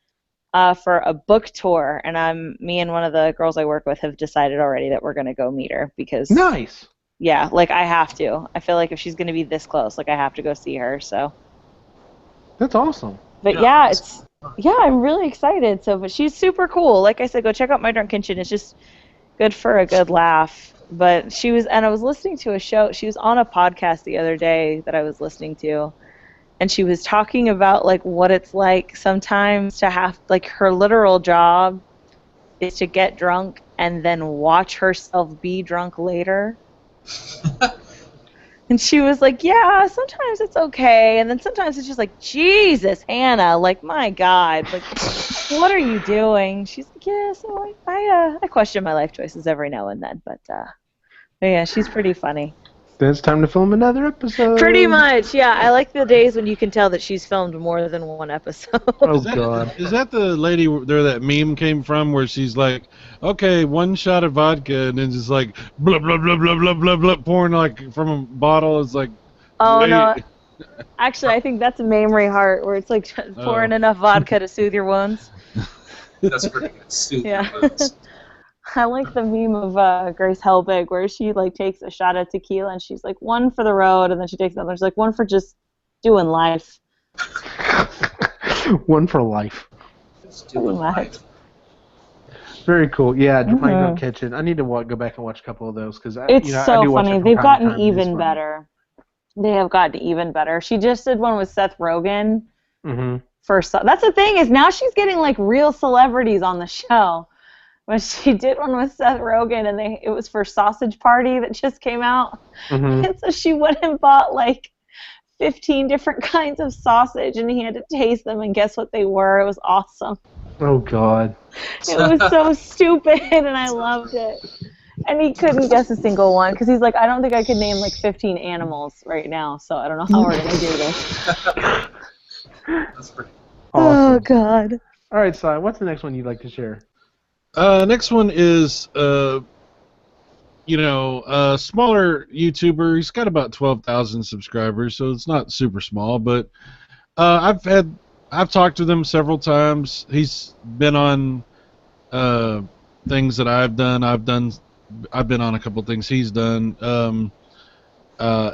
for a book tour, and me and one of the girls I work with have decided already that we're gonna go meet her because Nice. Yeah, like I have to. I feel like if she's gonna be this close, like I have to go see her. So. That's awesome. But yeah, I'm really excited. But she's super cool. Like I said, go check out My Drunk Kitchen. It's just good for a good laugh. But I was listening to a show. She was on a podcast the other day that I was listening to, and she was talking about like what it's like sometimes to have, like, her literal job is to get drunk and then watch herself be drunk later. And she was like, yeah, sometimes it's okay, and then sometimes it's just like, Jesus, Hannah, like, my God, like, what are you doing? She's like, yeah, so I question my life choices every now and then, but yeah, she's pretty funny. Then it's time to film another episode. Pretty much, yeah. I like the days when you can tell that she's filmed more than one episode. Oh, God. Is that the lady where that meme came from, where she's like, okay, 1 shot of vodka, and then just like, blah, blah, blah, blah, blah, blah, blah, pouring like from a bottle. It's like, oh, no. Actually, I think that's a Mamrie Heart, where it's like pouring enough vodka to soothe your wounds. That's pretty good. Soothe your wounds. I like the meme of Grace Helbig, where she like takes a shot of tequila and she's like, 1 for the road, and then she takes another. She's like, 1 for just doing life. 1 for life. Just doing life. Very cool. Yeah, Defined Mhm. Dark Kitchen. I need to go back and watch a couple of those because It's I so do watch funny. it from They've time to gotten time. It is even funny. better. They have gotten even better. She just did one with Seth Rogen. Mm-hmm. That's the thing is now she's getting like real celebrities on the show. But she did one with Seth Rogen, and it was for Sausage Party that just came out. Mm-hmm. And so she went and bought like 15 different kinds of sausage, and he had to taste them, and guess what they were? It was awesome. Oh God. It was so stupid, and I loved it. And he couldn't guess a single one because he's like, I don't think I could name like 15 animals right now, so I don't know how we're gonna do this. That's pretty. Awesome. Oh God. All right, Si, what's the next one you'd like to share? Next one is a smaller YouTuber. He's got about 12,000 subscribers, so it's not super small. But I've talked to him several times. He's been on things that I've done. I've been on a couple things he's done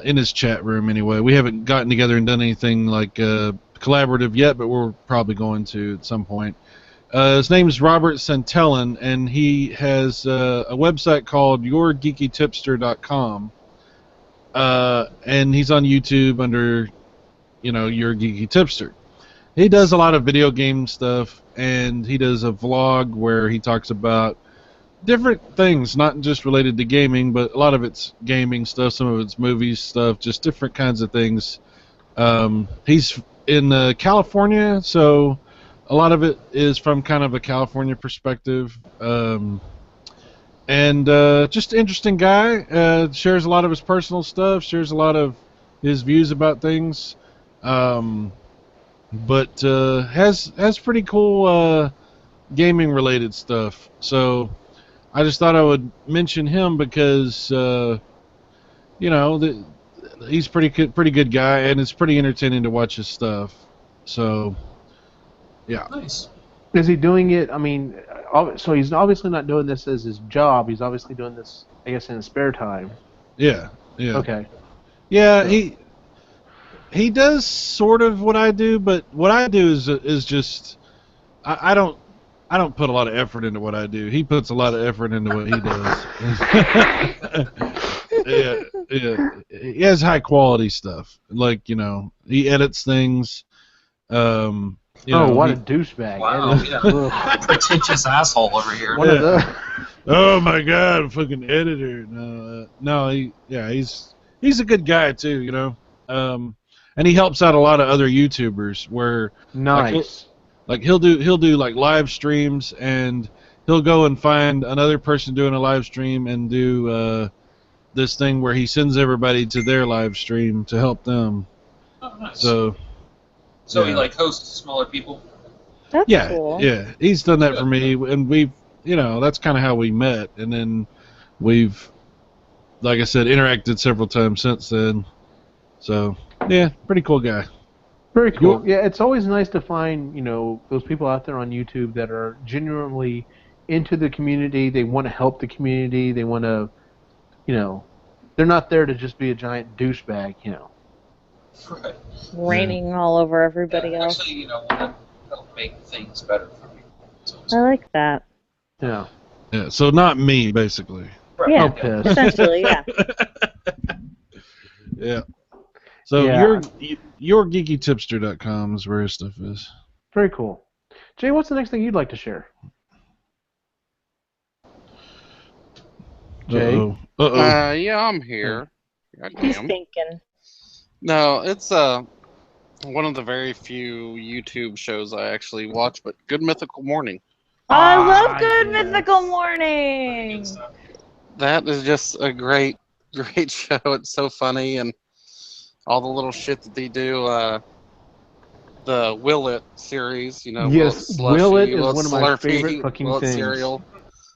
in his chat room. Anyway, we haven't gotten together and done anything like collaborative yet, but we're probably going to at some point. His name is Robert Centellin, and he has a website called YourGeekyTipster.com, and he's on YouTube under, Your Geeky Tipster. He does a lot of video game stuff, and he does a vlog where he talks about different things, not just related to gaming, but a lot of it's gaming stuff, some of it's movies stuff, just different kinds of things. He's in California, so a lot of it is from kind of a California perspective, and just an interesting guy. Shares a lot of his personal stuff, shares a lot of his views about things, but has pretty cool gaming related stuff. So I just thought I would mention him because he's pretty good guy, and it's pretty entertaining to watch his stuff. So. Yeah. Nice. Is he doing it? I mean, so he's obviously not doing this as his job. He's obviously doing this, I guess, in his spare time. Yeah. Yeah. Okay. Yeah, so. He does sort of what I do, but what I do is just I don't put a lot of effort into what I do. He puts a lot of effort into what he does. Yeah. He has high quality stuff. Like, he edits things. What a douchebag! Wow, yeah. Pretentious asshole over here. One of the... Oh my God, fucking editor! He's a good guy too, and he helps out a lot of other YouTubers. Where nice, he'll do like live streams, and he'll go and find another person doing a live stream and do this thing where he sends everybody to their live stream to help them. Oh, nice. So he hosts smaller people? That's cool. Yeah. He's done that for me, and we've, that's kind of how we met, and then we've, like I said, interacted several times since then. So, yeah, pretty cool guy. Very cool. Yeah, it's always nice to find, those people out there on YouTube that are genuinely into the community. They want to help the community. They want to, they're not there to just be a giant douchebag, Right. Raining all over everybody else. Actually, want to help make things better for people. I like that. Yeah. Yeah. So not me, basically. Right. Yeah. Okay. Essentially, yeah. Yeah. So your geekytipster.com is where his stuff is. Very cool. Jay, what's the next thing you'd like to share? Jay? Uh-oh. Yeah, I'm here. He's Goddamn. thinking. No, it's one of the very few YouTube shows I actually watch, but Good Mythical Morning. I love Good yes. Mythical Morning. That is just a great show. It's so funny, and all the little shit that they do. The Will It series, Yes, Will It is one of my favorite fucking Will It things. cereal.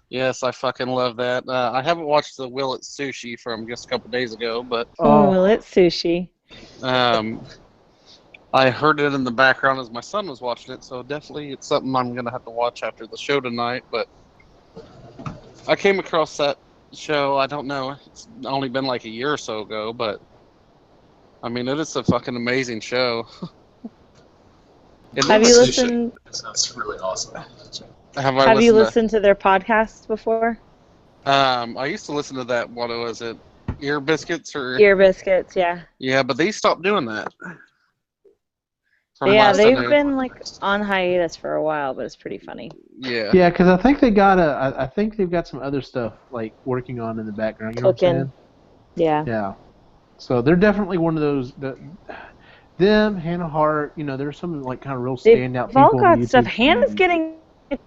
Yes, I fucking love that. I haven't watched the Will It Sushi from just a couple days ago, but Oh, it's sushi. I heard it in the background as my son was watching it, so definitely it's something I'm going to have to watch after the show tonight. But I came across that show, I don't know, it's only been like a year or so ago, but I mean, it is a fucking amazing show. And Have then you Sushi. listened? That sounds really awesome. Have you listened to their podcast before? I used to listen to that. What was it? Ear Biscuits or Ear Biscuits, yeah. yeah, but they stopped doing that. From Yeah, last I they've knew. been like on hiatus for a while, but it's pretty funny. Yeah. Yeah, because I think I think they've got some other stuff like working on in the background. You know what I'm saying? Yeah. Yeah. So they're definitely one of those. Them, Hannah Hart. You know, there's some like kind of real standout They've all people. in the got stuff. YouTube Hannah's community. getting a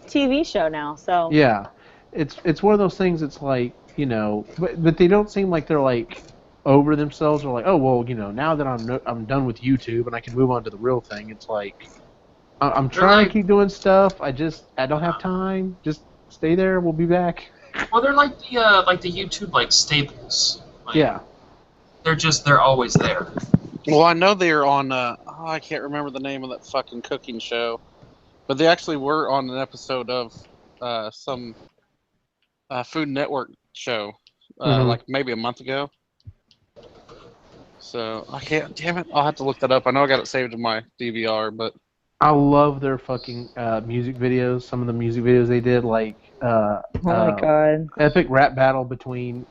TV show now, so. Yeah, it's one of those things. It's like, you know, but they don't seem like they're like over themselves or like, oh well, you know, now that I'm done with YouTube and I can move on to the real thing. It's like I'm trying to keep doing stuff. I don't have time. Just stay there. We'll be back. Well, they're like the YouTube like staples. Like, Yeah. They're always there. Well, I know they're on. I can't remember the name of that fucking cooking show, but they actually were on an episode of some Food Network show, like maybe a month ago. So I can't. Damn it! I'll have to look that up. I know I got it saved in my DVR, but I love their fucking music videos. Some of the music videos they did, like Oh my god. epic rap battle between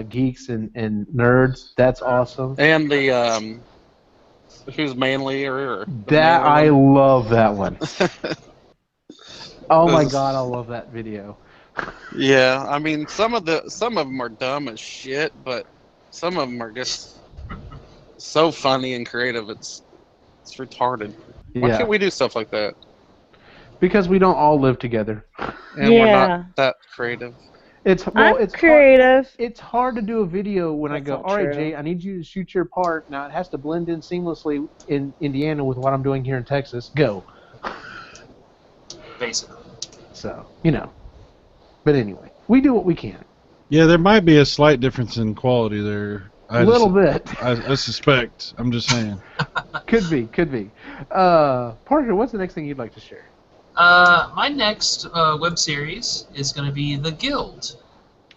geeks and nerds. That's awesome. and the who's manly or That I love that one. Oh my Those- god, I love that video. Yeah, I mean some of them are dumb as shit, but some of them are just so funny and creative. It's retarded. Why Yeah, can't we do stuff like that? because we don't all live together. And we're Yeah. not that creative. It's I'm it's hard, creative. it's hard to do a video when I That's go, not all right, true. Jay, I need you to shoot your part. Now it has to blend in seamlessly in Indiana with what I'm doing here in Texas. Go. Basically. So, you know. But anyway, we do what we can. Yeah, there might be a slight difference in quality there. A little bit. I suspect. I'm just saying. Could be. Parker, what's the next thing you'd like to share? My next web series is going to be The Guild.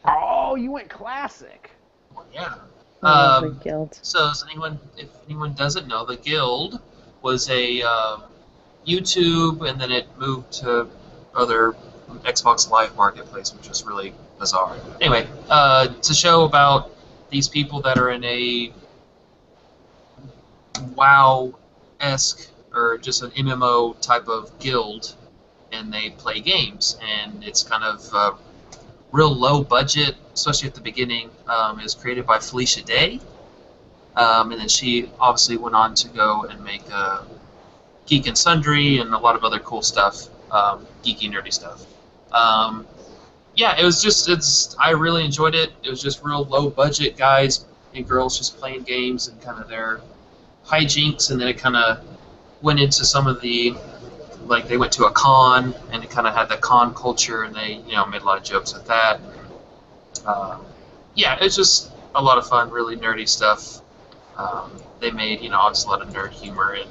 Oh, you went classic. Yeah. I love the Guild. So, if anyone doesn't know, The Guild was a YouTube, and then it moved to other Xbox Live Marketplace, which is really bizarre. Anyway, it's a show about these people that are in a WoW-esque or just an MMO type of guild, and they play games, and it's kind of real low budget, especially at the beginning. It was created by Felicia Day, and then she obviously went on to go and make Geek and Sundry and a lot of other cool stuff, geeky, nerdy stuff. Yeah, I really enjoyed it. It was just real low budget guys and girls just playing games and kind of their hijinks, and then it kind of went into some of the, like they went to a con and it kind of had the con culture, and they made a lot of jokes with that. Yeah, it's just a lot of fun, really nerdy stuff. They made obviously a lot of nerd humor, and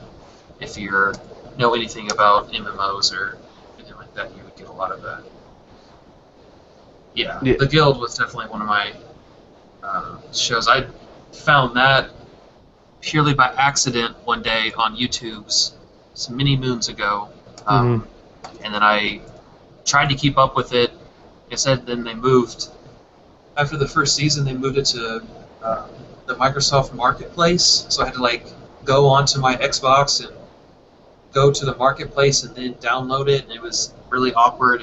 if you know anything about MMOs or anything like that, you would get a lot of that. Yeah, The Guild was definitely one of my shows. I found that purely by accident one day on YouTube's some many moons ago, and then I tried to keep up with it. It said then they moved after the first season. They moved it to the Microsoft Marketplace, so I had to go onto my Xbox and go to the Marketplace and then download it, and it was really awkward.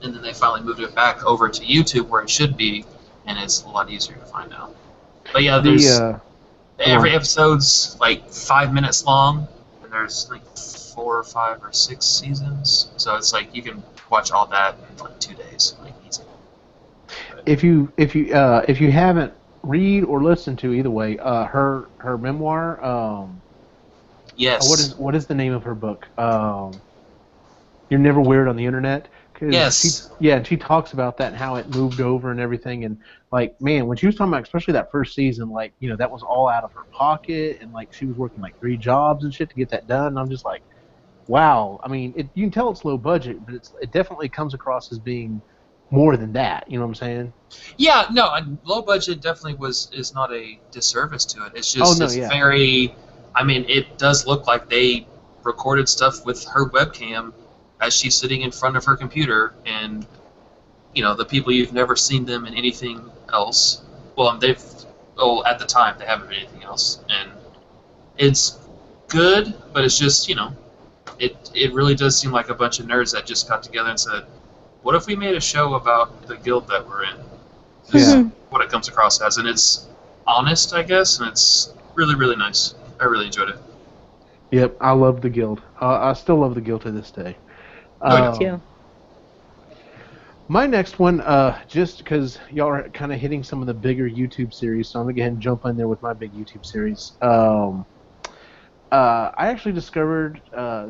And then they finally moved it back over to YouTube where it should be, and it's a lot easier to find out. But yeah, there's every episode's 5 minutes long, and there's 4 or 5 or 6 seasons, so it's you can watch all that in 2 days, easy. If you haven't read or listened to either way, her memoir. Yes. What is the name of her book? You're Never Weird on the Internet. Yes. She talks about that and how it moved over and everything, and man, when she was talking about especially that first season, that was all out of her pocket, and she was working 3 jobs and shit to get that done. And I'm just wow. I mean, you can tell it's low budget, but it definitely comes across as being more than that. You know what I'm saying? Yeah, no, low budget definitely is not a disservice to it. It's just very I mean, it does look like they recorded stuff with her webcam as she's sitting in front of her computer, and the people, you've never seen them in anything else. Well, at the time they haven't been anything else, and it's good, but it's just it really does seem like a bunch of nerds that just got together and said, what if we made a show about the guild that we're in? Yeah. What it comes across as, and it's honest, I guess, and it's really, really nice. I really enjoyed it. Yep, I love the guild. I still love the guild to this day. Me too. My next one, just because y'all are kind of hitting some of the bigger YouTube series, so I'm going to go ahead and jump in there with my big YouTube series. I actually discovered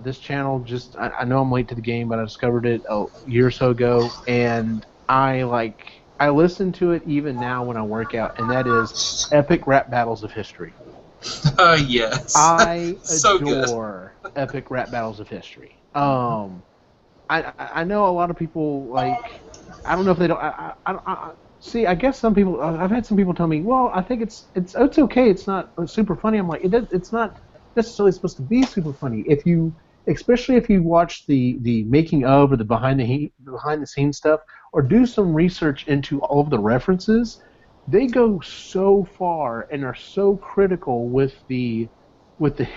this channel I know I'm late to the game, but I discovered it a year or so ago, and I listen to it even now when I work out, and that is Epic Rap Battles of History. Yes. I So adore Epic Rap Battles of History. I know a lot of people, like, I don't know if they don't. See, I guess some people. I've had some people tell me, well, I think it's okay. It's not super funny. I'm like, it's not necessarily supposed to be super funny. Especially if you watch the making of or the behind the scenes stuff, or do some research into all of the references, they go so far and are so critical with the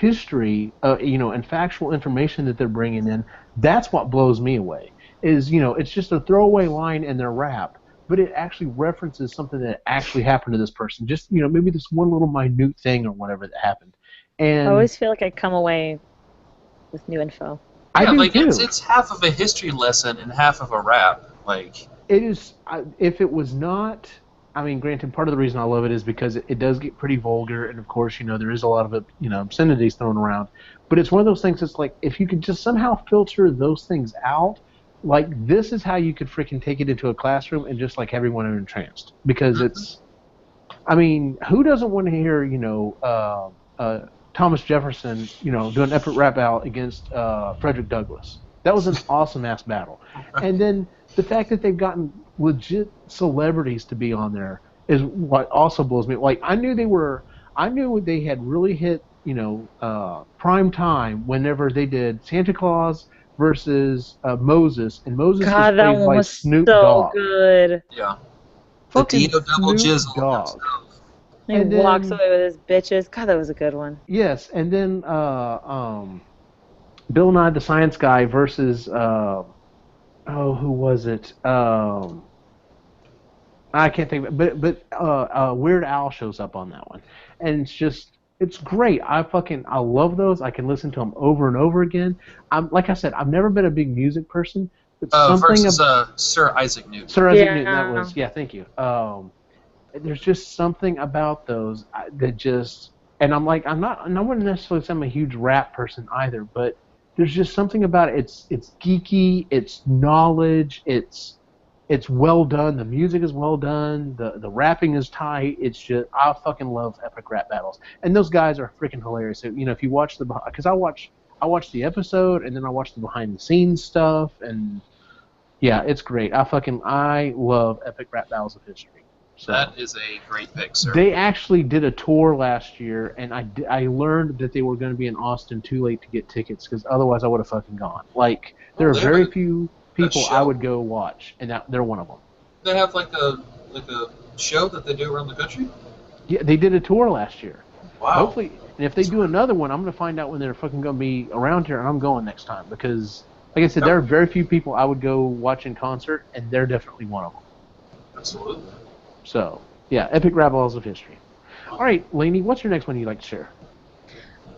history, and factual information that they're bringing in. That's what blows me away. It's just a throwaway line in their rap, but it actually references something that actually happened to this person. Just maybe this one little minute thing or whatever that happened. And I always feel like I come away with new info. Yeah, I do like too. it's half of a history lesson and half of a rap. Like It is. If it was not, I mean, granted, part of the reason I love it is because it does get pretty vulgar, and of course, there is a lot of obscenities thrown around. But it's one of those things that's like, if you could just somehow filter those things out, like, this is how you could freaking take it into a classroom and just like everyone entranced. Because it's, I mean, who doesn't want to hear Thomas Jefferson doing epic rap battle against Frederick Douglass? That was an awesome ass battle. And then the fact that they've gotten legit celebrities to be on there is what also blows me. Like, I knew they had really hit prime time whenever they did Santa Claus versus Moses, and Moses God, was that played one by was Snoop so Dogg. good. yeah, the Fucking Dio double Snoop jizzle. Dogg. He And walks then- away with his bitches. God, that was a good one. Yes, and then Bill Nye the Science Guy versus who was it? I can't think of it, but Weird Al shows up on that one, and it's great. I love those. I can listen to them over and over again. Like I said, I've never been a big music person, but Versus Sir Isaac Newton. Sir Isaac Yeah. Newton, that was, thank you. There's just something about those that just, and I wouldn't necessarily say I'm a huge rap person either, but there's just something about it. It's geeky, it's knowledge, it's well done, the music is well done, the rapping is tight. It's just, I fucking love epic rap battles, and those guys are freaking hilarious. So, if you watch because I watch the episode, and then I watch the behind the scenes stuff, and yeah, it's great. I love epic rap battles of history. So, That is a great pick, sir. they actually did a tour last year, and I learned that they were going to be in Austin too late to get tickets, because otherwise I would have fucking gone. Like, there are they very have few people show? I would go watch, and they're one of them. They have like a show that they do around the country. Yeah, they did a tour last year. Wow. Hopefully, and if they do another one, I'm going to find out when they're fucking going to be around here, and I'm going next time, because, like I said, there are very few people I would go watch in concert, and they're definitely one of them. Absolutely. So, yeah, epic rap battles of history. All right, Lainey, what's your next one you'd like to share?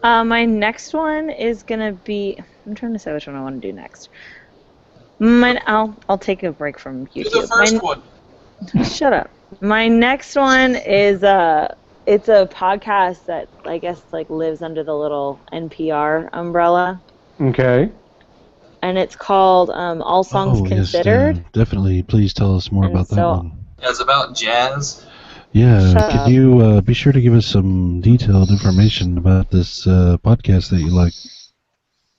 My next one is gonna be. I'm trying to say which one I want to do next. I'll take a break from YouTube. Do the first one. Shut up. My next one is it's a podcast that I guess like lives under the little NPR umbrella, Okay. and it's called All Songs Considered. Yes, definitely. Please tell us more And about that so- one. Yeah, it's about jazz. Yeah, Shut could up. you be sure to give us some detailed information about this podcast that you like?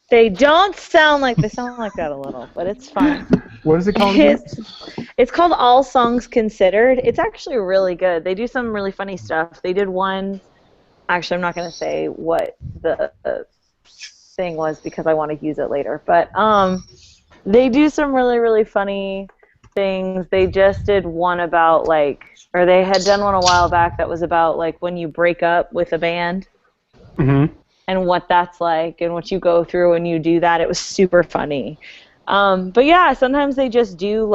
They don't sound like they sound like that a little, but it's fine. What is it called again? It's called All Songs Considered. It's actually really good. They do some really funny stuff. They did one actually, I'm not going to say what the thing was because I want to use it later. But they do some really, really funny things. They just did one about or they had done one a while back that was about when you break up with a band. Mm-hmm. And what that's like and what you go through when you do that. It was super funny. But yeah, sometimes they just do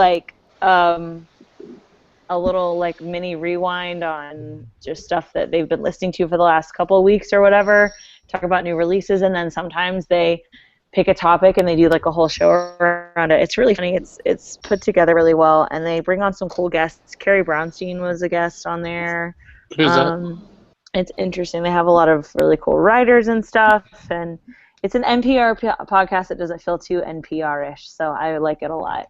a little mini rewind on just stuff that they've been listening to for the last couple of weeks or whatever, talk about new releases, and then sometimes they pick a topic and they do a whole show around it. It's really funny. It's put together really well, and they bring on some cool guests. Carrie Brownstein was a guest on there. Who's that? It's interesting. They have a lot of really cool writers and stuff, and it's an NPR podcast that doesn't feel too NPR-ish, so I like it a lot.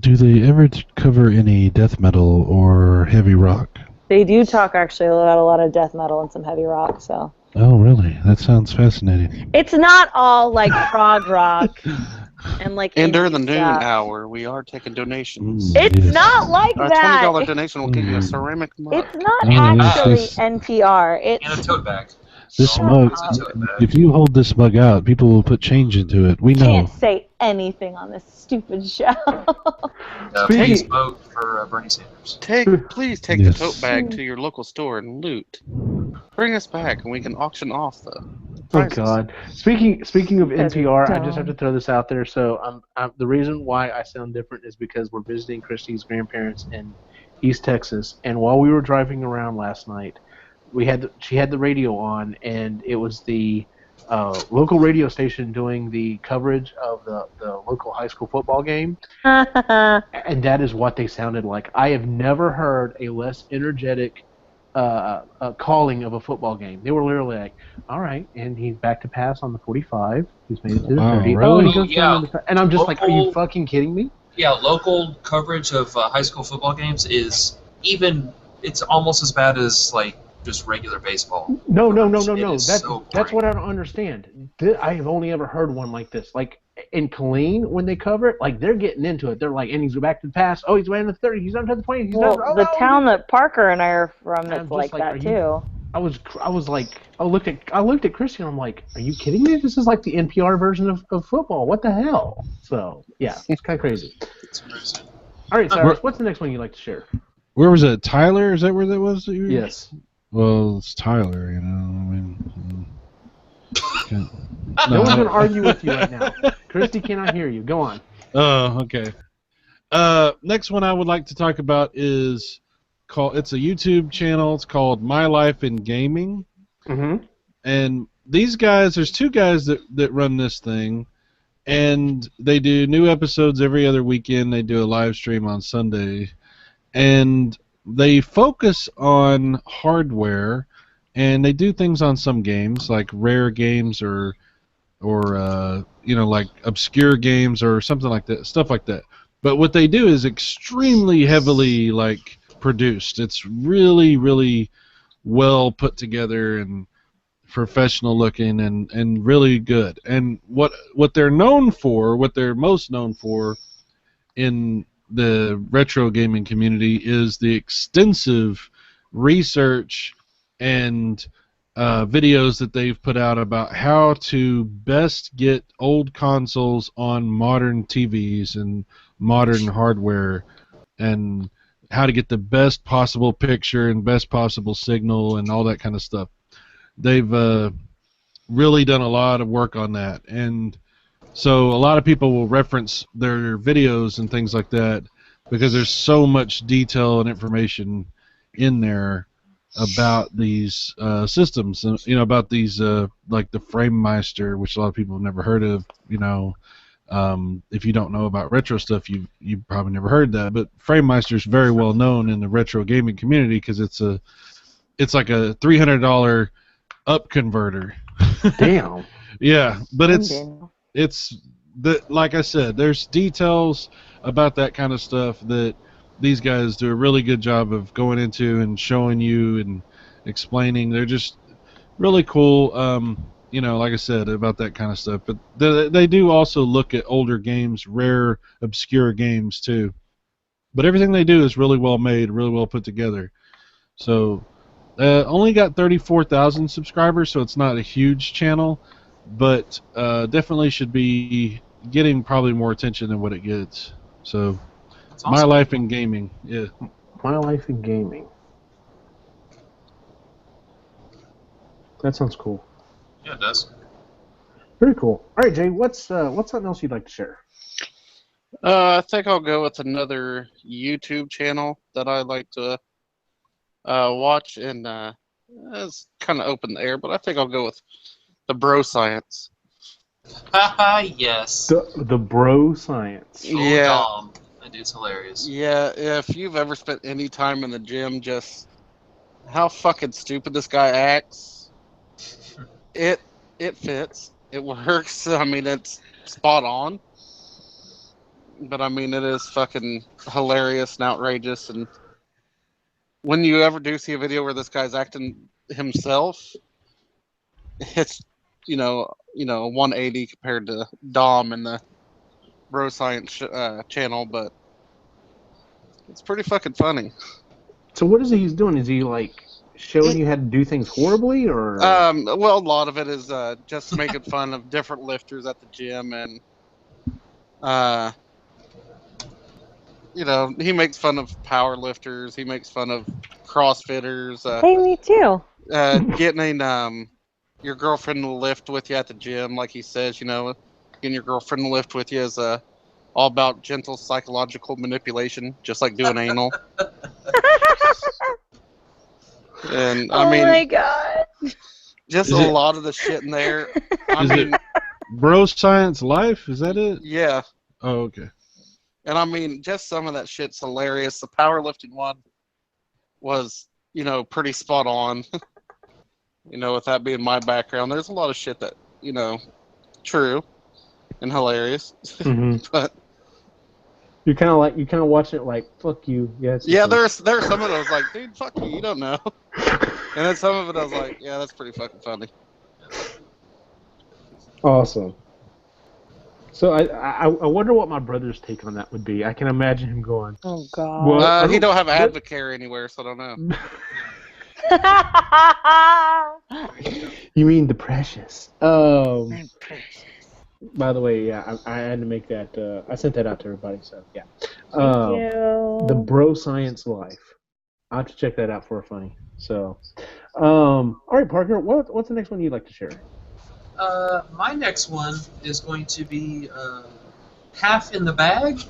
Do they ever cover any death metal or heavy rock? They do talk actually about a lot of death metal and some heavy rock, so. Oh, really? That sounds fascinating. It's not all prog rock and And during the noon stuff. hour, we are taking donations. It's not like Our that. $20 donation will get you a ceramic mug. It's not And actually this- NPR. It's And a tote bag. This Shut mug, up. It's a tote bag. if you hold this mug out, people will put change into it. We know. can't say anything on this stupid show. Please vote for Bernie Sanders. Please take Yes. the tote bag to your local store and loot. Bring us back, and we can auction off the Oh prices. God! Speaking of That's NPR, I dumb. just have to throw this out there. So the reason why I sound different is because we're visiting Christy's grandparents in East Texas, and while we were driving around last night, she had the radio on, and it was the local radio station doing the coverage of the local high school football game, and that is what they sounded like. I have never heard a less energetic calling of a football game. They were literally like, all right, and he's back to pass on the 45. He's made it to the Wow, 30. really? He goes down to the, and I'm just like, are you Local- fucking kidding me? Yeah, local coverage of high school football games is it's almost as bad as just regular baseball. No. It That's is so that's boring. what I don't understand. I have only ever heard one like this. Like in Killeen, when they cover it, they're getting into it. They're like, and he's back to the pass. Oh, he's way in the 30. He's down to the 20. He's Well, down. the town that Parker and I are from, I'm it's just like like, that are too. I was like, I looked at Christy and I'm like, are you kidding me? This is like the NPR version of football. What the hell? So yeah, it's kind of crazy. It's crazy. All right, Cyrus, what's the next one you'd like to share? Where was it? Tyler? Is that where that was? That you were- Yes. Well, it's Tyler, you know. I mean, can't- No one's I- going to argue with you right now. Christy cannot hear you. Go on. Oh, okay. Next one I would like to talk about is it's a YouTube channel. It's called My Life in Gaming. Mm-hmm. And these guys, there's two guys that run this thing, and they do new episodes every other weekend. They do a live stream on Sunday, and they focus on hardware, and they do things on some games, like rare games or like obscure games or something like that, stuff like that. But what they do is extremely heavily produced. It's really, really well put together and professional looking and really good. And what they're known for, what they're most known for in the retro gaming community is the extensive research and videos that they've put out about how to best get old consoles on modern TVs and modern hardware, and how to get the best possible picture and best possible signal and all that kind of stuff. They've really done a lot of work on that, and so a lot of people will reference their videos and things like that because there's so much detail and information in there about these systems, and about these like the FrameMeister, which a lot of people have never heard of. If you don't know about retro stuff, you probably never heard that. But FrameMeister is very well known in the retro gaming community because it's like a $300 up converter. Damn. Yeah, but it's like I said, there's details about that kind of stuff that these guys do a really good job of going into and showing you and explaining. They're just really cool, like I said, about that kind of stuff. But they do also look at older games, rare, obscure games too. But everything they do is really well made, really well put together. So Only got 34,000 subscribers, so it's not a huge channel, but definitely should be getting probably more attention than what it gets. So, That's My awesome. Life in Gaming, yeah. My Life in Gaming. That sounds cool. Yeah, it does. Very cool. All right, Jay, what's something else you'd like to share? I think I'll go with another YouTube channel that I like to watch, and it's kind of open the air, but I think I'll go with the Bro Science. Haha, yes. The Bro Science. Oh, Yeah. Dom. That dude's hilarious. Yeah, if you've ever spent any time in the gym, just how fucking stupid this guy acts. It fits. It works. I mean, it's spot on. But I mean, it is fucking hilarious and outrageous. And when you ever do see a video where this guy's acting himself, it's you know 180 compared to Dom and the Bro Science channel, but it's pretty fucking funny. So what is he's doing? Is he like showing you how to do things horribly, or? Well, a lot of it is just making fun of different lifters at the gym, and he makes fun of power lifters. He makes fun of CrossFitters. Hey, me too. Getting your girlfriend to lift with you at the gym, like he says, getting your girlfriend to lift with you is all about gentle psychological manipulation, just like doing anal. And I mean, oh my god. just Is a it- lot of the shit in there. I Is mean, it Bro Science Life? Is that it? yeah. Oh, okay. And I mean, just some of that shit's hilarious. The powerlifting one was, pretty spot on. With that being my background, there's a lot of shit that, true and hilarious. Mhm. But You kind of watch it like, fuck you. Yeah. It's yeah, just there's some of it I was like, dude, fuck you, you don't know. And then some of it I was like, yeah, that's pretty fucking funny. awesome. So I wonder what my brother's take on that would be. I can imagine him going, Oh god. Well, He don't have Advocare anywhere, so I don't know. "You mean the precious?" By the way, yeah, I had to make that. I sent that out to everybody. So yeah. Thank you. The Bro Science Life. I'll have to check that out for a funny. So, all right, Parker, what's the next one you'd like to share? My next one is going to be Half in the Bag.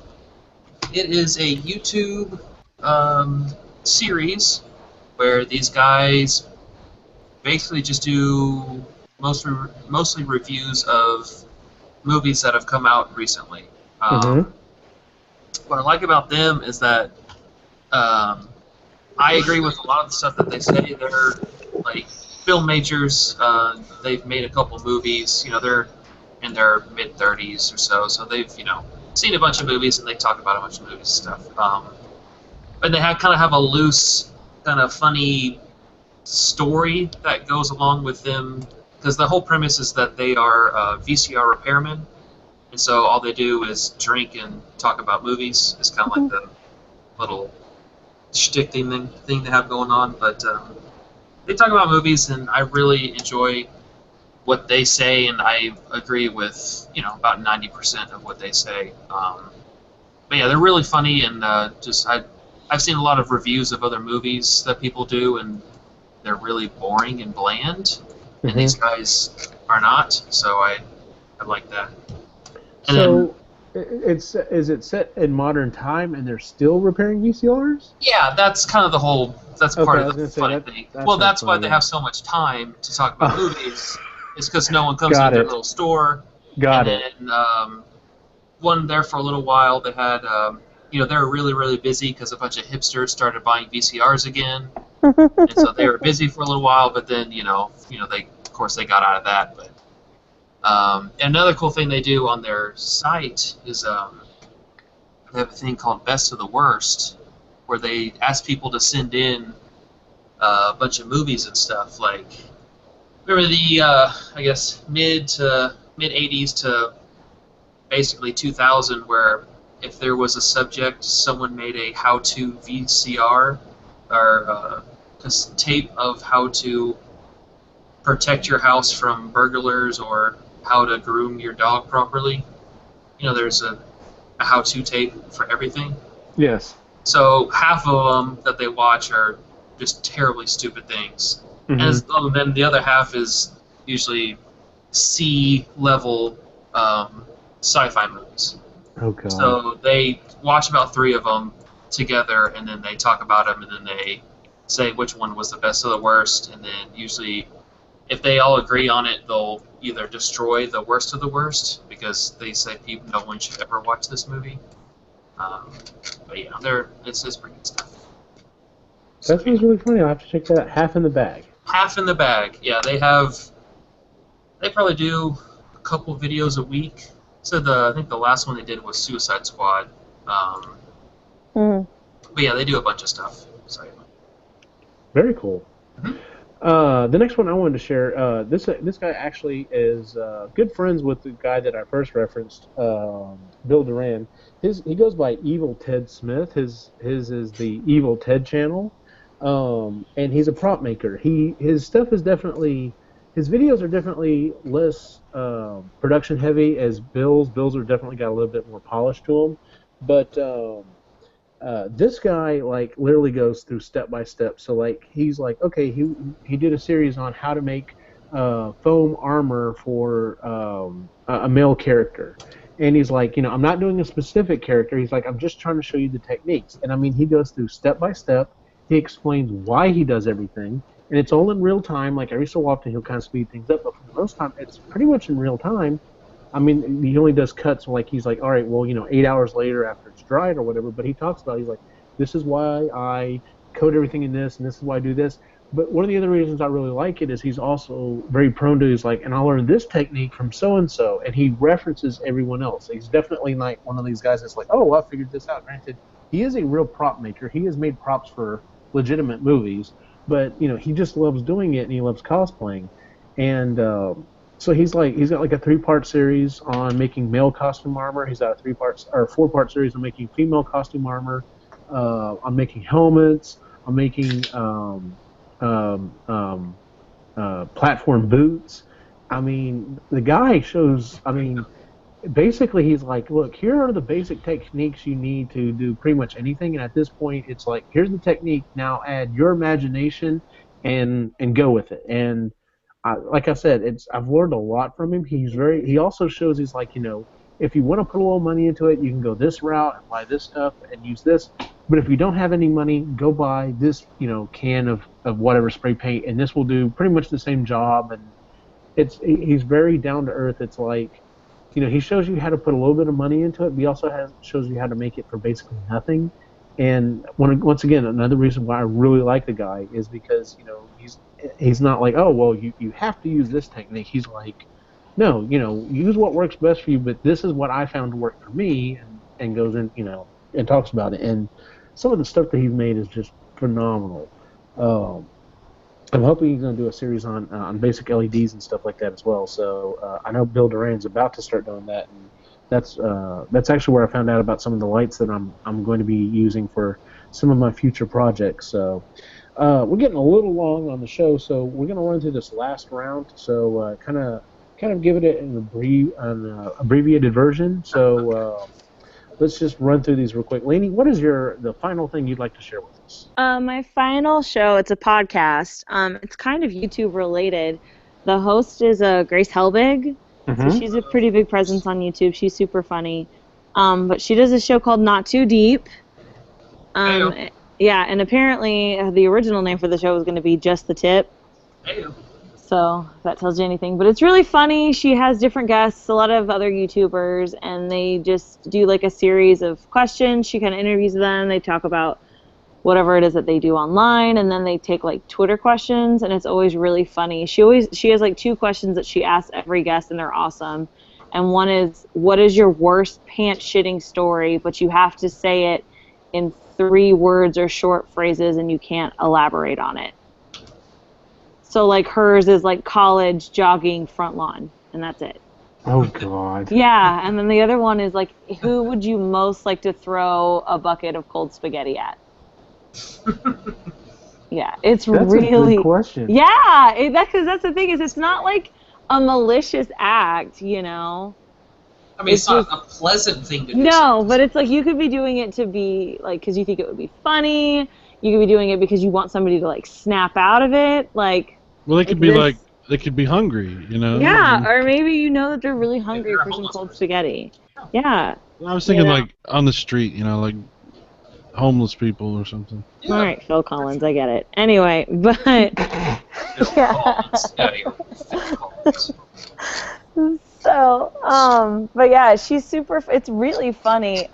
It is a YouTube series where these guys basically just do mostly reviews of movies that have come out recently. What I like about them is that I agree with a lot of the stuff that they say. They're like film majors. They've made a couple movies. They're in their mid-30s or so they've seen a bunch of movies and they talk about a bunch of movies and stuff. But they kind of have a loose, kind of funny story that goes along with them, because the whole premise is that they are VCR repairmen, and so all they do is drink and talk about movies. It's kind of like the little shtick thing they have going on, but they talk about movies, and I really enjoy what they say, and I agree with about 90% of what they say. But yeah, they're really funny, and I've seen a lot of reviews of other movies that people do, and they're really boring and bland, and these guys are not, so I like that. And So, is it set in modern time and they're still repairing VCRs? yeah, that's kind of the whole. That's Okay, part I of was the gonna say funny that- thing. that Well, sounds that's why funny, they yeah. have so much time to talk about movies. Is because no one comes Got into their it. little store. Got and it. then one there for a little while. They had, they were really, really busy because a bunch of hipsters started buying VCRs again, and so they were busy for a little while. But then, they of course they got out of that. But another cool thing they do on their site is they have a thing called Best of the Worst, where they ask people to send in a bunch of movies and stuff. Like, remember the I guess mid 80s to basically 2000, where if there was a subject, someone made a how-to VCR or tape of how to protect your house from burglars or how to groom your dog properly. You know, there's a how-to tape for everything. Yes. So half of them that they watch are just terribly stupid things. And then the other half is usually C-level sci-fi movies. Oh god. So they watch about 3 of them together, and then they talk about them, and then they say which one was the best or the worst, and then usually if they all agree on it, they'll either destroy the worst of the worst, because they say no one should ever watch this movie. But yeah, it's pretty good stuff. That sounds really funny. I'll have to check that out. Half in the bag. Half in the bag. Yeah, they probably do a couple videos a week. So I think the last one they did was Suicide Squad. But yeah, they do a bunch of stuff. So, Very cool. The next one I wanted to share, this guy actually is good friends with the guy that I first referenced, Bill Duran. He goes by Evil Ted Smith. His is the Evil Ted channel, and he's a prop maker. His stuff is definitely, his videos are definitely less production heavy as Bill's. Bill's are definitely got a little bit more polish to them, but this guy like literally goes through step by step. So like he's like, okay, he did a series on how to make foam armor for a male character, and he's like, I'm not doing a specific character. He's like, I'm just trying to show you the techniques. And I mean, he goes through step by step. He explains why he does everything, and it's all in real time. Like every so often he'll kind of speed things up, but for the most time it's pretty much in real time. I mean, he only does cuts like he's like, all right, well, 8 hours later after it's dried or whatever, but he talks about, he's like, this is why I coat everything in this, and this is why I do this. But one of the other reasons I really like it is he's also very prone to, he's like, and I learned this technique from so-and-so, and he references everyone else. He's definitely like one of these guys that's like, oh, I figured this out. Granted, he is a real prop maker. He has made props for legitimate movies, but, he just loves doing it, and he loves cosplaying. And, so he's got like a 3-part series on making male costume armor. He's got a 4-part series on making female costume armor. On making helmets. On making platform boots. I mean, the guy shows. I mean, basically he's like, look, here are the basic techniques you need to do pretty much anything. And at this point, it's like, here's the technique. Now add your imagination and go with it. And like I said, I've learned a lot from him. He also shows he's like, if you want to put a little money into it, you can go this route and buy this stuff and use this. But if you don't have any money, go buy this, can of whatever spray paint, and this will do pretty much the same job. And he's very down to earth. It's like, he shows you how to put a little bit of money into it, but he also shows you how to make it for basically nothing. And once again, another reason why I really like the guy is because, he's not like, oh, well, you have to use this technique. He's like, no, use what works best for you, but this is what I found to work for me, and goes in, and talks about it. And some of the stuff that he's made is just phenomenal. I'm hoping he's going to do a series on basic LEDs and stuff like that as well. So I know Bill Duran's about to start doing that, and that's actually where I found out about some of the lights that I'm going to be using for some of my future projects. So we're getting a little long on the show, so we're going to run through this last round. So kind of give it an abbreviated version. So let's just run through these real quick. Lainey, what is the final thing you'd like to share with us? My final show, it's a podcast. It's kind of YouTube related. The host is Grace Helbig. So she's a pretty big presence on YouTube. She's super funny. But she does a show called Not Too Deep. Yeah, and apparently the original name for the show was going to be Just the Tip. So if that tells you anything. But it's really funny. She has different guests, a lot of other YouTubers, and they just do like a series of questions. She kind of interviews them. They talk about whatever it is that they do online, and then they take like Twitter questions, and it's always really funny. She has like 2 questions that she asks every guest, and they're awesome. And one is, what is your worst pants shitting story? But you have to say it in 3 words or short phrases, and you can't elaborate on it. So like hers is like college jogging front lawn, and that's it. Oh God. Yeah, and then the other one is like, who would you most like to throw a bucket of cold spaghetti at? Yeah, it's That's really a good question. Yeah, because that's the thing is it's not like a malicious act, you know. I mean, it's not just a pleasant thing to do. no, but it's like you could be doing it to be like because you think it would be funny. You could be doing it because you want somebody to like snap out of it, like. Well, they could be this. like they could be hungry, you know. Yeah, or maybe you know that they're really Maybe hungry they're a for some homeless cold person. spaghetti. Yeah. I was thinking know. like on the street, you know, like homeless people or something. Yeah. All right, Phil Collins, I get it. Anyway, but Phil Collins. Yeah, you're Phil Collins. so, but yeah, she's super. It's really funny.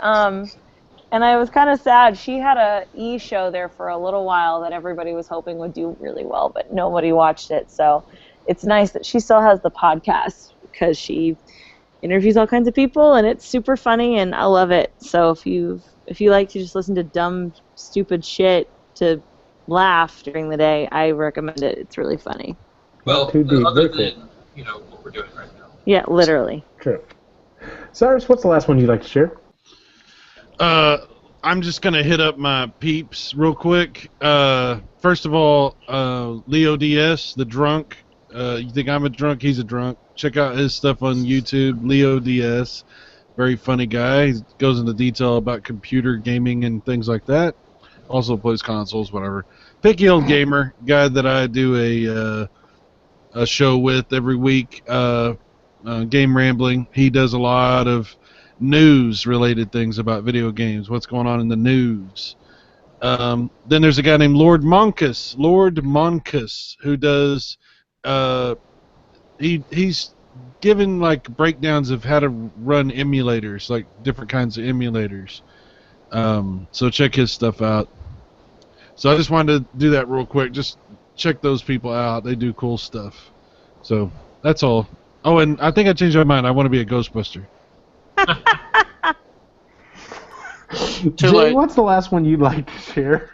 And I was kind of sad. She had a show there for a little while that everybody was hoping would do really well, but nobody watched it. So it's nice that she still has the podcast because she interviews all kinds of people, and it's super funny, and I love it. So if you like to just listen to dumb, stupid shit to laugh during the day, I recommend it. It's really funny. Well, Too deep, other very than what we're doing right now. Yeah, literally. True. Cyrus, what's the last one you'd like to share? I'm just gonna hit up my peeps real quick. First of all, Leo DS, the drunk. You think I'm a drunk? He's a drunk. Check out his stuff on YouTube. Leo DS, very funny guy. He goes into detail about computer gaming and things like that. Also plays consoles, whatever. Picky old gamer, guy that I do a show with every week. Game Rambling. He does a lot of news-related things about video games. What's going on in the news? Then there's a guy named Lord Monkus, who does. He's given like breakdowns of how to run emulators, like different kinds of emulators. So check his stuff out. So I just wanted to do that real quick. Just check those people out. They do cool stuff. So that's all. Oh, and I think I changed my mind. I want to be a Ghostbuster. Jay, late. what's the last one you'd like to share?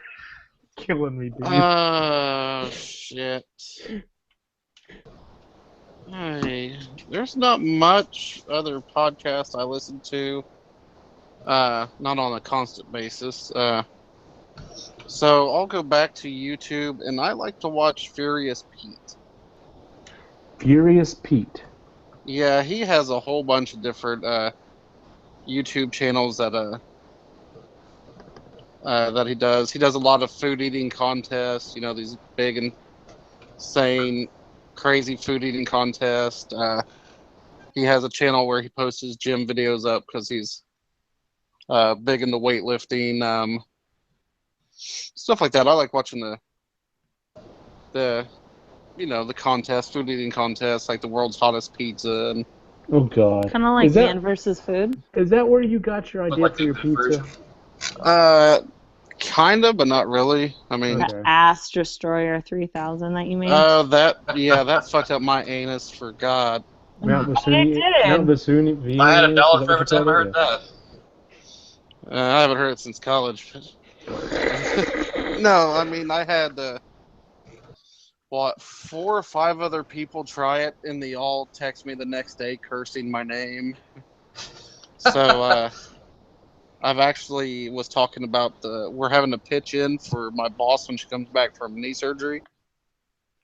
Killing me, dude. Shit. Hey, there's not much other podcasts I listen to. Not on a constant basis. So I'll go back to YouTube, and I like to watch Furious Pete. Furious Pete. Yeah, he has a whole bunch of different YouTube channels that he does. He does a lot of food eating contests. You know, these big, insane, crazy food eating contests. He has a channel where he posts his gym videos up because he's big into weightlifting, stuff like that. I like watching the contest, food eating contests, like the world's hottest pizza. And Oh God. Kind of like Is that- Man versus Food. Is that where you got your But idea like for your the good pizza? kind of, but not really. I mean, Okay. That Ass Destroyer 3000 that you made. that fucked up my anus for God. Mount I Vesuvia. didn't. Mount Vesuvia. I had is $1 that for every what you time I called heard it? that. I haven't heard it since college. No, I mean, I had 4 or 5 other people try it, and they all text me the next day cursing my name. So I've actually was talking about we're having a pitch in for my boss when she comes back from knee surgery.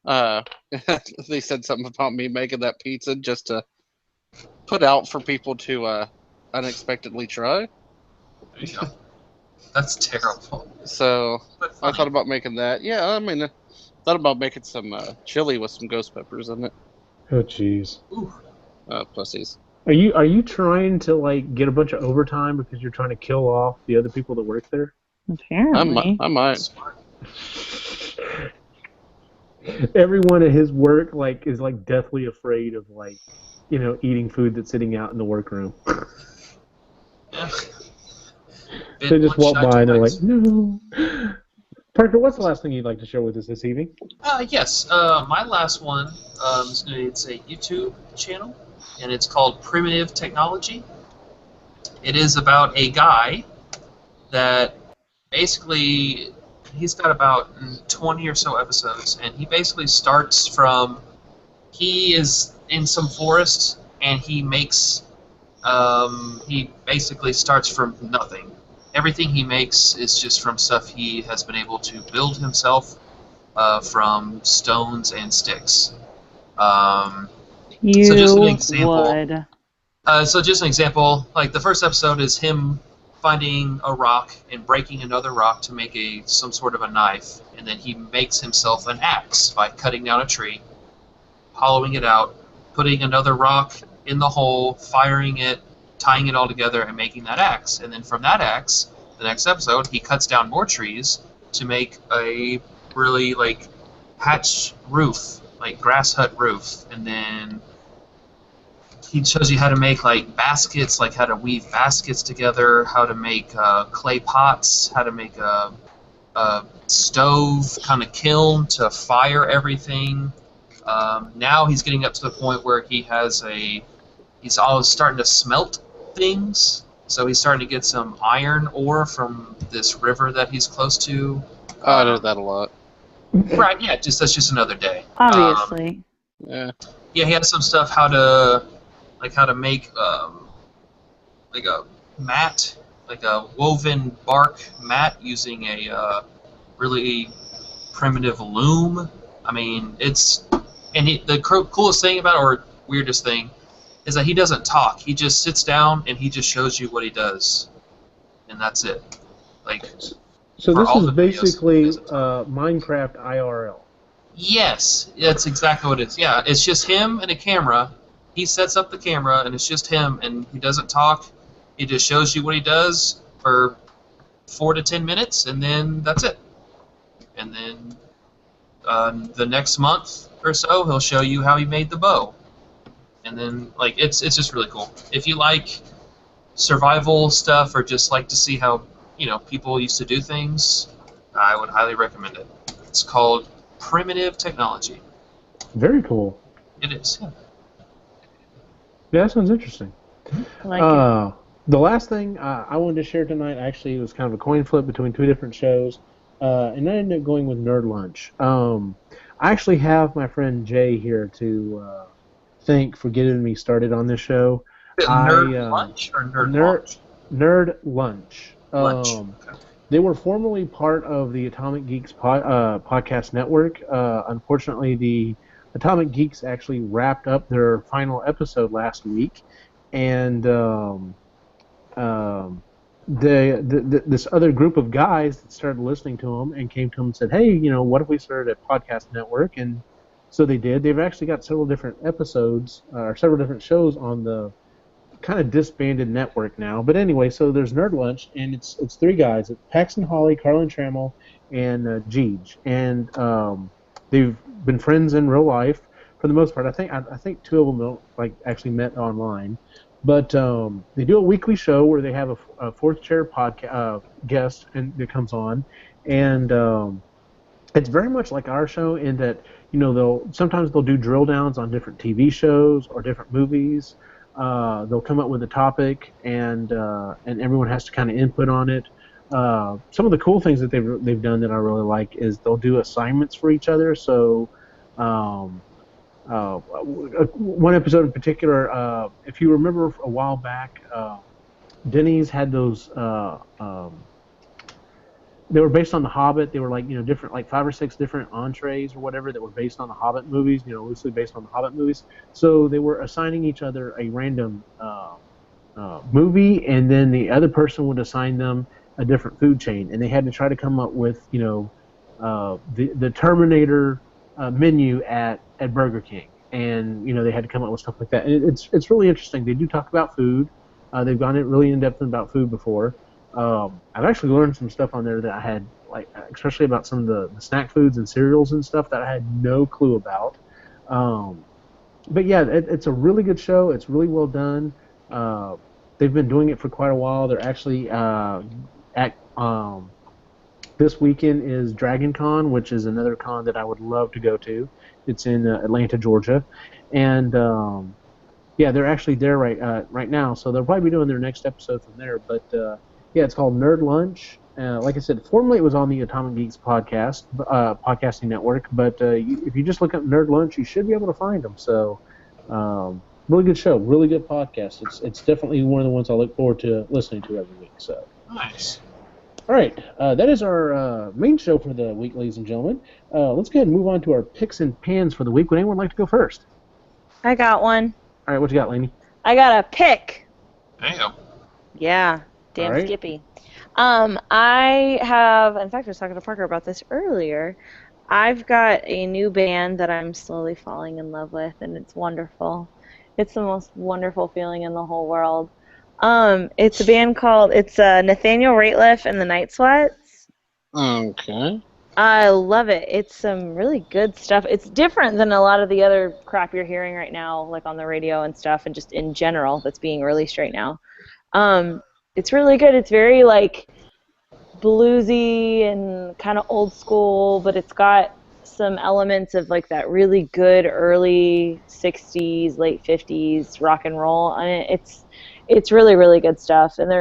They said something about me making that pizza just to put out for people to unexpectedly try. Yeah. That's terrible. So But I funny. thought about making that. Yeah, I mean, thought about making some chili with some ghost peppers in it. Oh jeez. Ooh. Pussies. Are you trying to like get a bunch of overtime because you're trying to kill off the other people that work there? Apparently. I might. Smart. Everyone at his work like is like deathly afraid of like, eating food that's sitting out in the workroom. Yeah. They just walk by and they're like, Twice. no. Parker, what's the last thing you'd like to share with us this evening? Yes. My last one it's a YouTube channel, and it's called Primitive Technology. It is about a guy that basically he's got about 20 or so episodes, and he basically starts from he is in some forest and he makes he basically starts from nothing. Everything he makes is just from stuff he has been able to build himself, from stones and sticks. So You just an example. would. So just an example, like the first episode is him finding a rock and breaking another rock to make some sort of a knife, and then he makes himself an axe by cutting down a tree, hollowing it out, putting another rock in the hole, firing it, tying it all together, and making that axe. And then from that axe, the next episode, he cuts down more trees to make a really like hatch roof, like grass hut roof, and then he shows you how to make like baskets, like how to weave baskets together, how to make clay pots, how to make a stove kind of kiln to fire everything. Now he's getting up to the point where he's always starting to smelt things. So he's starting to get some iron ore from this river that he's close to. Oh, I do that a lot. Right, yeah, that's just another day. Obviously. Yeah. Yeah, he has some stuff how to make like a mat, like a woven bark mat using a really primitive loom. I mean, the coolest thing about it, or weirdest thing, is that he doesn't talk. He just sits down and he just shows you what he does, and that's it. Like, So for this all is the videos, basically he doesn't talk. Minecraft IRL. Yes, that's exactly what it is. Yeah, it's just him and a camera. He sets up the camera, and it's just him, and he doesn't talk. He just shows you what he does for 4 to 10 minutes, and then that's it. And then the next month or so, he'll show you how he made the bow. And then, like, it's just really cool. If you like survival stuff or just like to see how, people used to do things, I would highly recommend it. It's called Primitive Technology. Very cool. It is. Yeah. Yeah, that sounds interesting. I like it. The last thing I wanted to share tonight actually was kind of a coin flip between two different shows, and I ended up going with Nerd Lunch. I actually have my friend Jay here to thank for getting me started on this show. Nerd Lunch or Nerd Launch? Nerd Lunch. Lunch. Okay. They were formerly part of the Atomic Geeks podcast network. Unfortunately, the Atomic Geeks actually wrapped up their final episode last week, and this other group of guys that started listening to them and came to them and said, "Hey, what if we started a podcast network?" And so they did. They've actually got several different episodes or several different shows on the kind of disbanded network now. But anyway, so there's Nerd Lunch, and it's three guys: it's Paxton Holly, Carlin Trammell, and Jeej. And they've been friends in real life for the most part. I think two of them actually met online. But they do a weekly show where they have a fourth chair podcast guest that comes on, and it's very much like our show in that sometimes they'll do drill downs on different TV shows or different movies. They'll come up with a topic, and everyone has to kind of input on it. Some of the cool things that they've done that I really like is they'll do assignments for each other. So one episode in particular, if you remember a while back, Denny's had those. They were based on The Hobbit. They were different, like 5 or 6 different entrees or whatever that were based on the Hobbit movies. Loosely based on the Hobbit movies. So they were assigning each other a random movie, and then the other person would assign them a different food chain, and they had to try to come up with the Terminator menu at Burger King, and they had to come up with stuff like that. And it's really interesting. They do talk about food. They've gone in really in depth about food before. I've actually learned some stuff on there that I had, especially about some of the snack foods and cereals and stuff that I had no clue about. But yeah, it's a really good show. It's really well done. They've been doing it for quite a while. They're actually this weekend is Dragon Con, which is another con that I would love to go to. It's in Atlanta, Georgia, and yeah, they're actually there right now. So they'll probably be doing their next episode from there. But yeah, it's called Nerd Lunch. Like I said, formerly it was on the Atomic Geeks podcasting network. But if you just look up Nerd Lunch, you should be able to find them. So really good show, really good podcast. It's definitely one of the ones I look forward to listening to every week. So nice. All right, that is our main show for the week, ladies and gentlemen. Let's go ahead and move on to our picks and pans for the week. Would anyone like to go first? I got one. All right, what you got, Lainey? I got a pick. Damn. Yeah, damn All right. Skippy. I have, in fact, I was talking to Parker about this earlier. I've got a new band that I'm slowly falling in love with, and it's wonderful. It's the most wonderful feeling in the whole world. It's a band called, it's Nathaniel Rateliff and the Night Sweats. Okay. I love it. It's some really good stuff. It's different than a lot of the other crap you're hearing right now, like on the radio and stuff, and just in general that's being released right now. It's really good. It's very like bluesy and kind of old school, but it's got some elements of like that really good early 60s, late 50s rock and roll. And it's really, really good stuff. And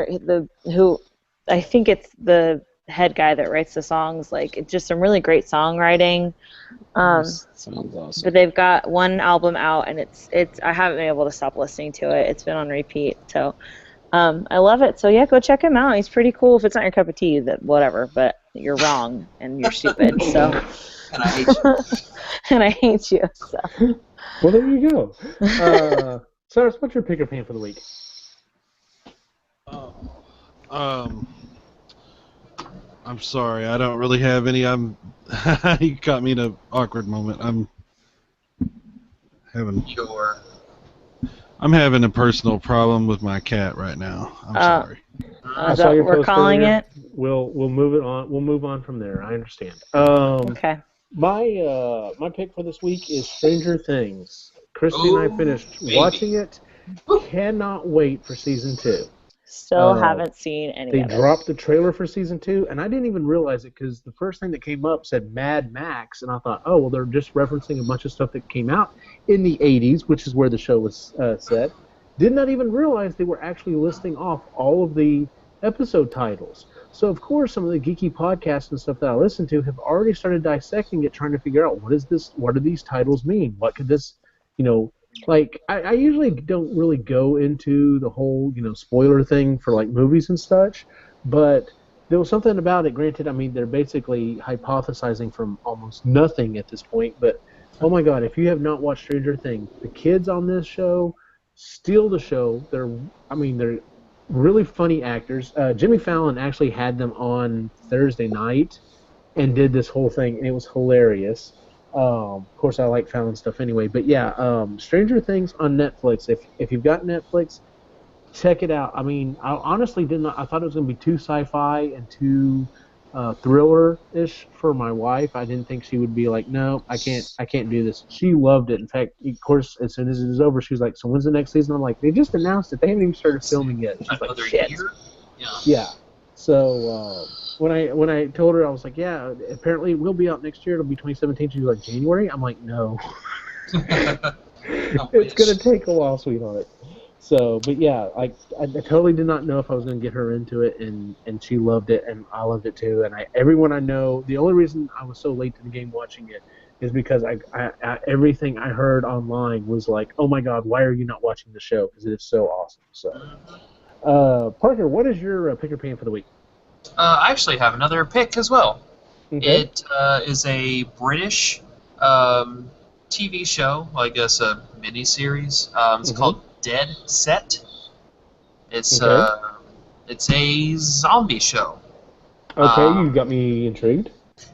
I think it's the head guy that writes the songs. Like, it's just some really great songwriting. Sounds awesome. But they've got one album out, and it's I haven't been able to stop listening to it. It's been on repeat. So I love it. So yeah, go check him out. He's pretty cool. If it's not your cup of tea, that whatever. But you're wrong and you're stupid. So And I hate you. and I hate you. So Well, there you go. Cyrus, what's your pick or pan for the week? I'm sorry, I don't really have any. You caught me in an awkward moment. I'm having a personal problem with my cat right now. I'm sorry. I is saw that your what we're post calling earlier. it? We'll move it on. We'll move on from there. I understand. Okay. My pick for this week is Stranger Things. Christy and I finished baby. watching it. Cannot wait for season 2. Still haven't seen any They of it. dropped the trailer for season 2, and I didn't even realize it because the first thing that came up said Mad Max, and I thought, oh, well, they're just referencing a bunch of stuff that came out in the 80s, which is where the show was set. Did not even realize they were actually listing off all of the episode titles. So, of course, some of the geeky podcasts and stuff that I listen to have already started dissecting it, trying to figure out what is this, what do these titles mean? What could this, like, I usually don't really go into the whole, spoiler thing for, like, movies and such, but there was something about it. Granted, I mean, they're basically hypothesizing from almost nothing at this point, but, oh my God, if you have not watched Stranger Things, the kids on this show steal the show. They're really funny actors. Jimmy Fallon actually had them on Thursday night and did this whole thing, and it was hilarious. Of course, I like Fallon stuff anyway. But yeah, Stranger Things on Netflix. If you've got Netflix, check it out. I mean, I honestly did not. I thought it was going to be too sci-fi and too thriller-ish for my wife. I didn't think she would be like, no, I can't do this. She loved it. In fact, of course, as soon as it was over, she was like, so when's the next season? I'm like, they just announced it. They haven't even started filming yet. She's like, Another shit. year? Yeah. So when I told her, I was like, yeah, apparently it will be out next year. It'll be 2017. She was like, January? I'm like, no. It's going to take a while, sweetheart. So, but yeah, I totally did not know if I was going to get her into it, and she loved it, and I loved it too. And everyone I know, the only reason I was so late to the game watching it is because I everything I heard online was like, oh my God, why are you not watching the show? Because it is so awesome. So, Parker, what is your pick or pan for the week? I actually have another pick as well. Okay. It is a British TV show, I guess a miniseries. It's called Dead Set. It's it's a zombie show. Okay, you got me intrigued.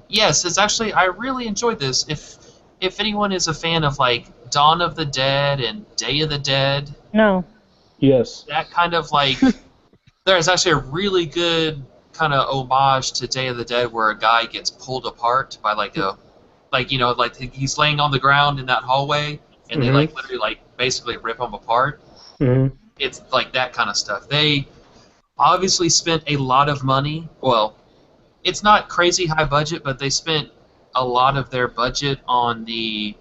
Yes, it's actually, I really enjoyed this. If anyone is a fan of like Dawn of the Dead and Day of the Dead, No. Yes. that kind of like there's actually a really good kind of homage to Day of the Dead where a guy gets pulled apart by like he's laying on the ground in that hallway and they like literally like basically rip him apart. It's like that kind of stuff. They obviously spent a lot of money. Well, it's not crazy high budget, but they spent a lot of their budget on the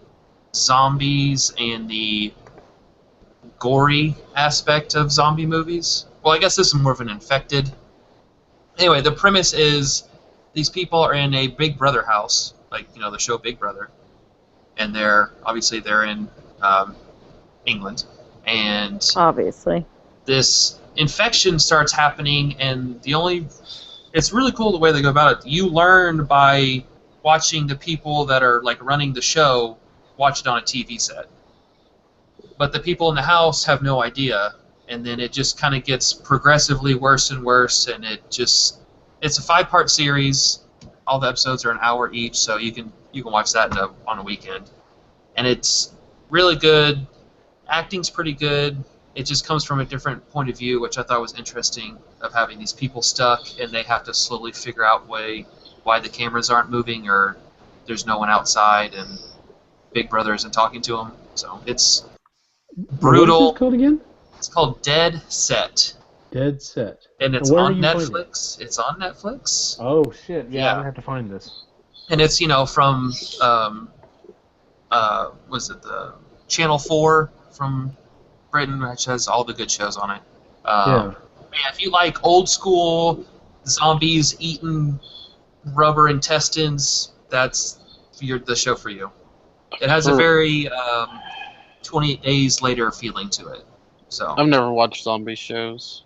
zombies and the gory aspect of zombie movies. Well, I guess this is more of an infected. Anyway, the premise is these people are in a Big Brother house, like, the show Big Brother, and they're in England, and Obviously. this infection starts happening, and it's really cool the way they go about it. You learn by watching the people that are like running the show watch it on a TV set, but the people in the house have no idea, and then it just kind of gets progressively worse and worse, and it's a 5-part series. All the episodes are an hour each, so you can watch that on a weekend, and it's really good. Acting's pretty good. It just comes from a different point of view, which I thought was interesting, of having these people stuck and they have to slowly figure out why the cameras aren't moving or there's no one outside and Big Brother isn't talking to them. So it's brutal. What is this called again? It's called Dead Set. Dead Set. And it's Where are on you finding Netflix. It's on Netflix. Oh shit! Yeah, Yeah. I'm gonna have to find this. And it's, from was it the Channel 4 from Britain, which has all the good shows on it. Yeah. Yeah, if you like old school zombies eating rubber intestines, that's the show for you. It has a very 28 Days Later feeling to it. So I've never watched zombie shows.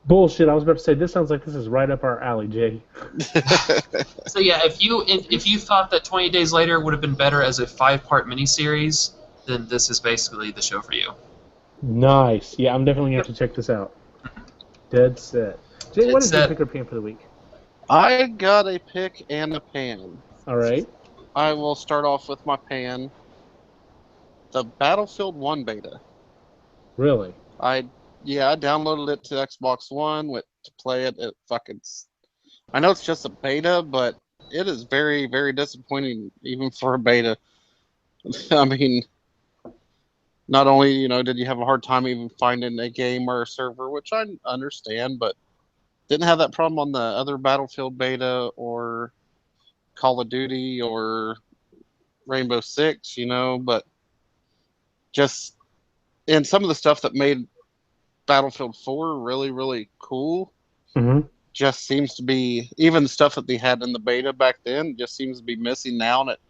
Bullshit! I was about to say this sounds like this is right up our alley, Jay. So yeah, if you thought that 28 Days Later would have been better as a 5-part miniseries, then this is basically the show for you. Nice. Yeah, I'm definitely gonna have to check this out. Dead Set. Jay, what Dead is your Set. pick or pan for the week? I got a pick and a pan. All right. I will start off with my pan. The Battlefield 1 beta. Really? I downloaded it to Xbox One, went to play it. I know it's just a beta, but it is very, very disappointing even for a beta. I mean, not only, did you have a hard time even finding a game or a server, which I understand, but didn't have that problem on the other Battlefield beta or Call of Duty or Rainbow Six, but just in some of the stuff that made Battlefield 4 really, really cool, just seems to be, even the stuff that they had in the beta back then, just seems to be missing now, and it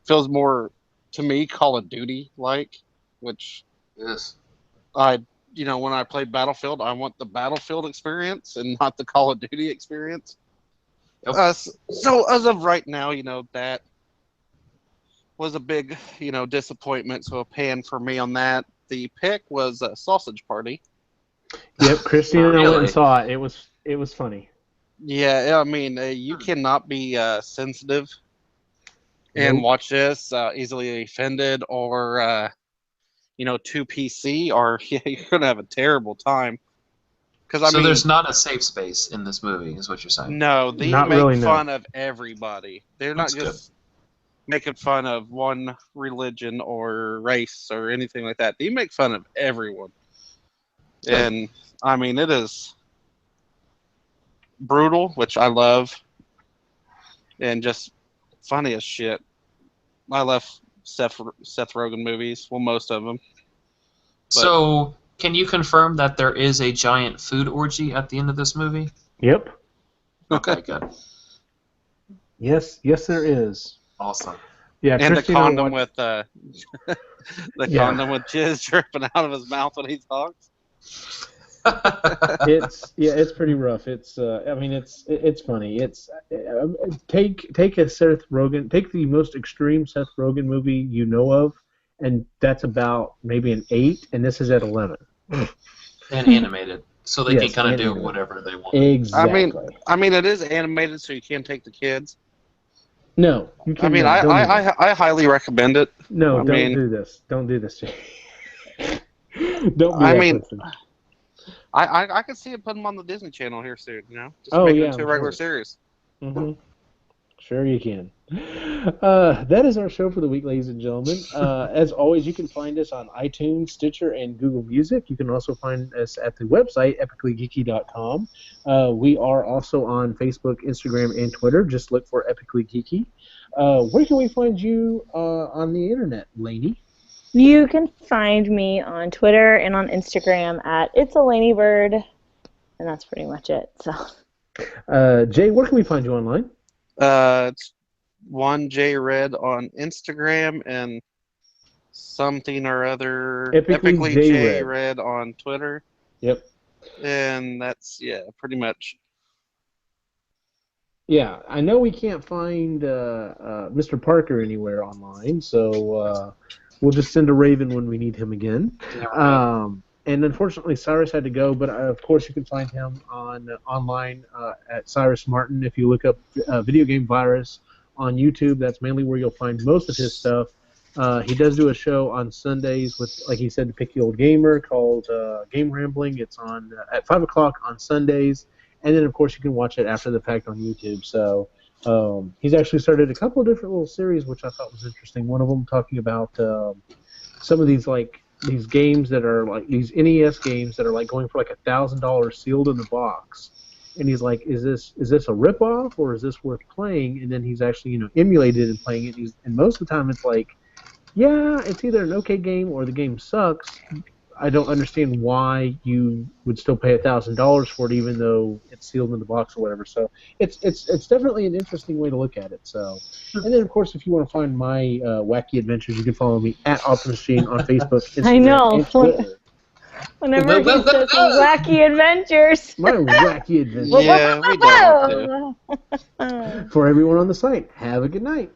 feels more, to me, Call of Duty-like, which Yes. when I play Battlefield, I want the Battlefield experience and not the Call of Duty experience. Yep. So as of right now, that was a big, disappointment. So a pan for me on that. The pick was Sausage Party. Yep, Christy and I went Really? and saw it. It was funny. Yeah, I mean, you cannot be sensitive and Nope. watch this easily offended or too PC, or you're gonna have a terrible time. Because There's not a safe space in this movie, is what you're saying. no, they Not make really, no. fun of everybody. They're That's not just making fun of one religion or race or anything like that. They make fun of everyone. Good. And I mean, it is brutal, which I love, and just funny as shit. I love Seth Rogen movies. Well, most of them. So, can you confirm that there is a giant food orgy at the end of this movie? Yep. Okay, good. Yes, there is. Awesome. Yeah, And the Christy and I condom watched- with Yeah. condom with jizz dripping out of his mouth when he talks. it's pretty rough. It's funny. It's take a Seth Rogen, take the most extreme Seth Rogen movie you know of, and that's about maybe an 8, and this is at 11. And animated, so they can Yes, kind of do animated. whatever they want. Exactly. I mean, it is animated, so you can't take the kids. No, you I can't. mean, don't do that. I highly recommend it. No, I don't mean- do this. Don't do this, Jay. Don't be I that mean, person. I could see it putting them on the Disney Channel here soon. Just Oh, make yeah, it into a I'm regular sure. series. Mm-hmm. Sure you can. That is our show for the week, ladies and gentlemen. As always, you can find us on iTunes, Stitcher, and Google Music. You can also find us at the website, epicallygeeky.com. We are also on Facebook, Instagram, and Twitter. Just look for Epically Geeky. Where can we find you on the internet, Lainey? You can find me on Twitter and on Instagram at It's a Laney Bird, and that's pretty much it. So, Jay, where can we find you online? It's 1JRed on Instagram and something or other. Epically J-Red on Twitter. Yep. And that's, pretty much. Yeah, I know we can't find Mr. Parker anywhere online, so we'll just send a Raven when we need him again. Yeah, right. And unfortunately, Cyrus had to go, but of course you can find him online at Cyrus Martin. If you look up Video Game Virus on YouTube, that's mainly where you'll find most of his stuff. He does do a show on Sundays with, like he said, the Picky Old Gamer called Game Rambling. It's on at 5 o'clock on Sundays. And then, of course, you can watch it after the fact on YouTube. So he's actually started a couple of different little series, which I thought was interesting. One of them talking about some of these games that are like these NES games that are like going for like $1,000 sealed in the box. And he's like, is this a ripoff or is this worth playing? And then he's actually emulated and playing it. And most of the time it's like, yeah, it's either an okay game or the game sucks. I don't understand why you would still pay $1,000 for it, even though it's sealed in the box or whatever. So it's definitely an interesting way to look at it. So, and then of course, if you want to find my wacky adventures, you can follow me at Optimus Gene on Facebook, Instagram, I know. and Twitter. Whenever he says these wacky adventures. My wacky adventures. Yeah, we don't. For everyone on the site, have a good night.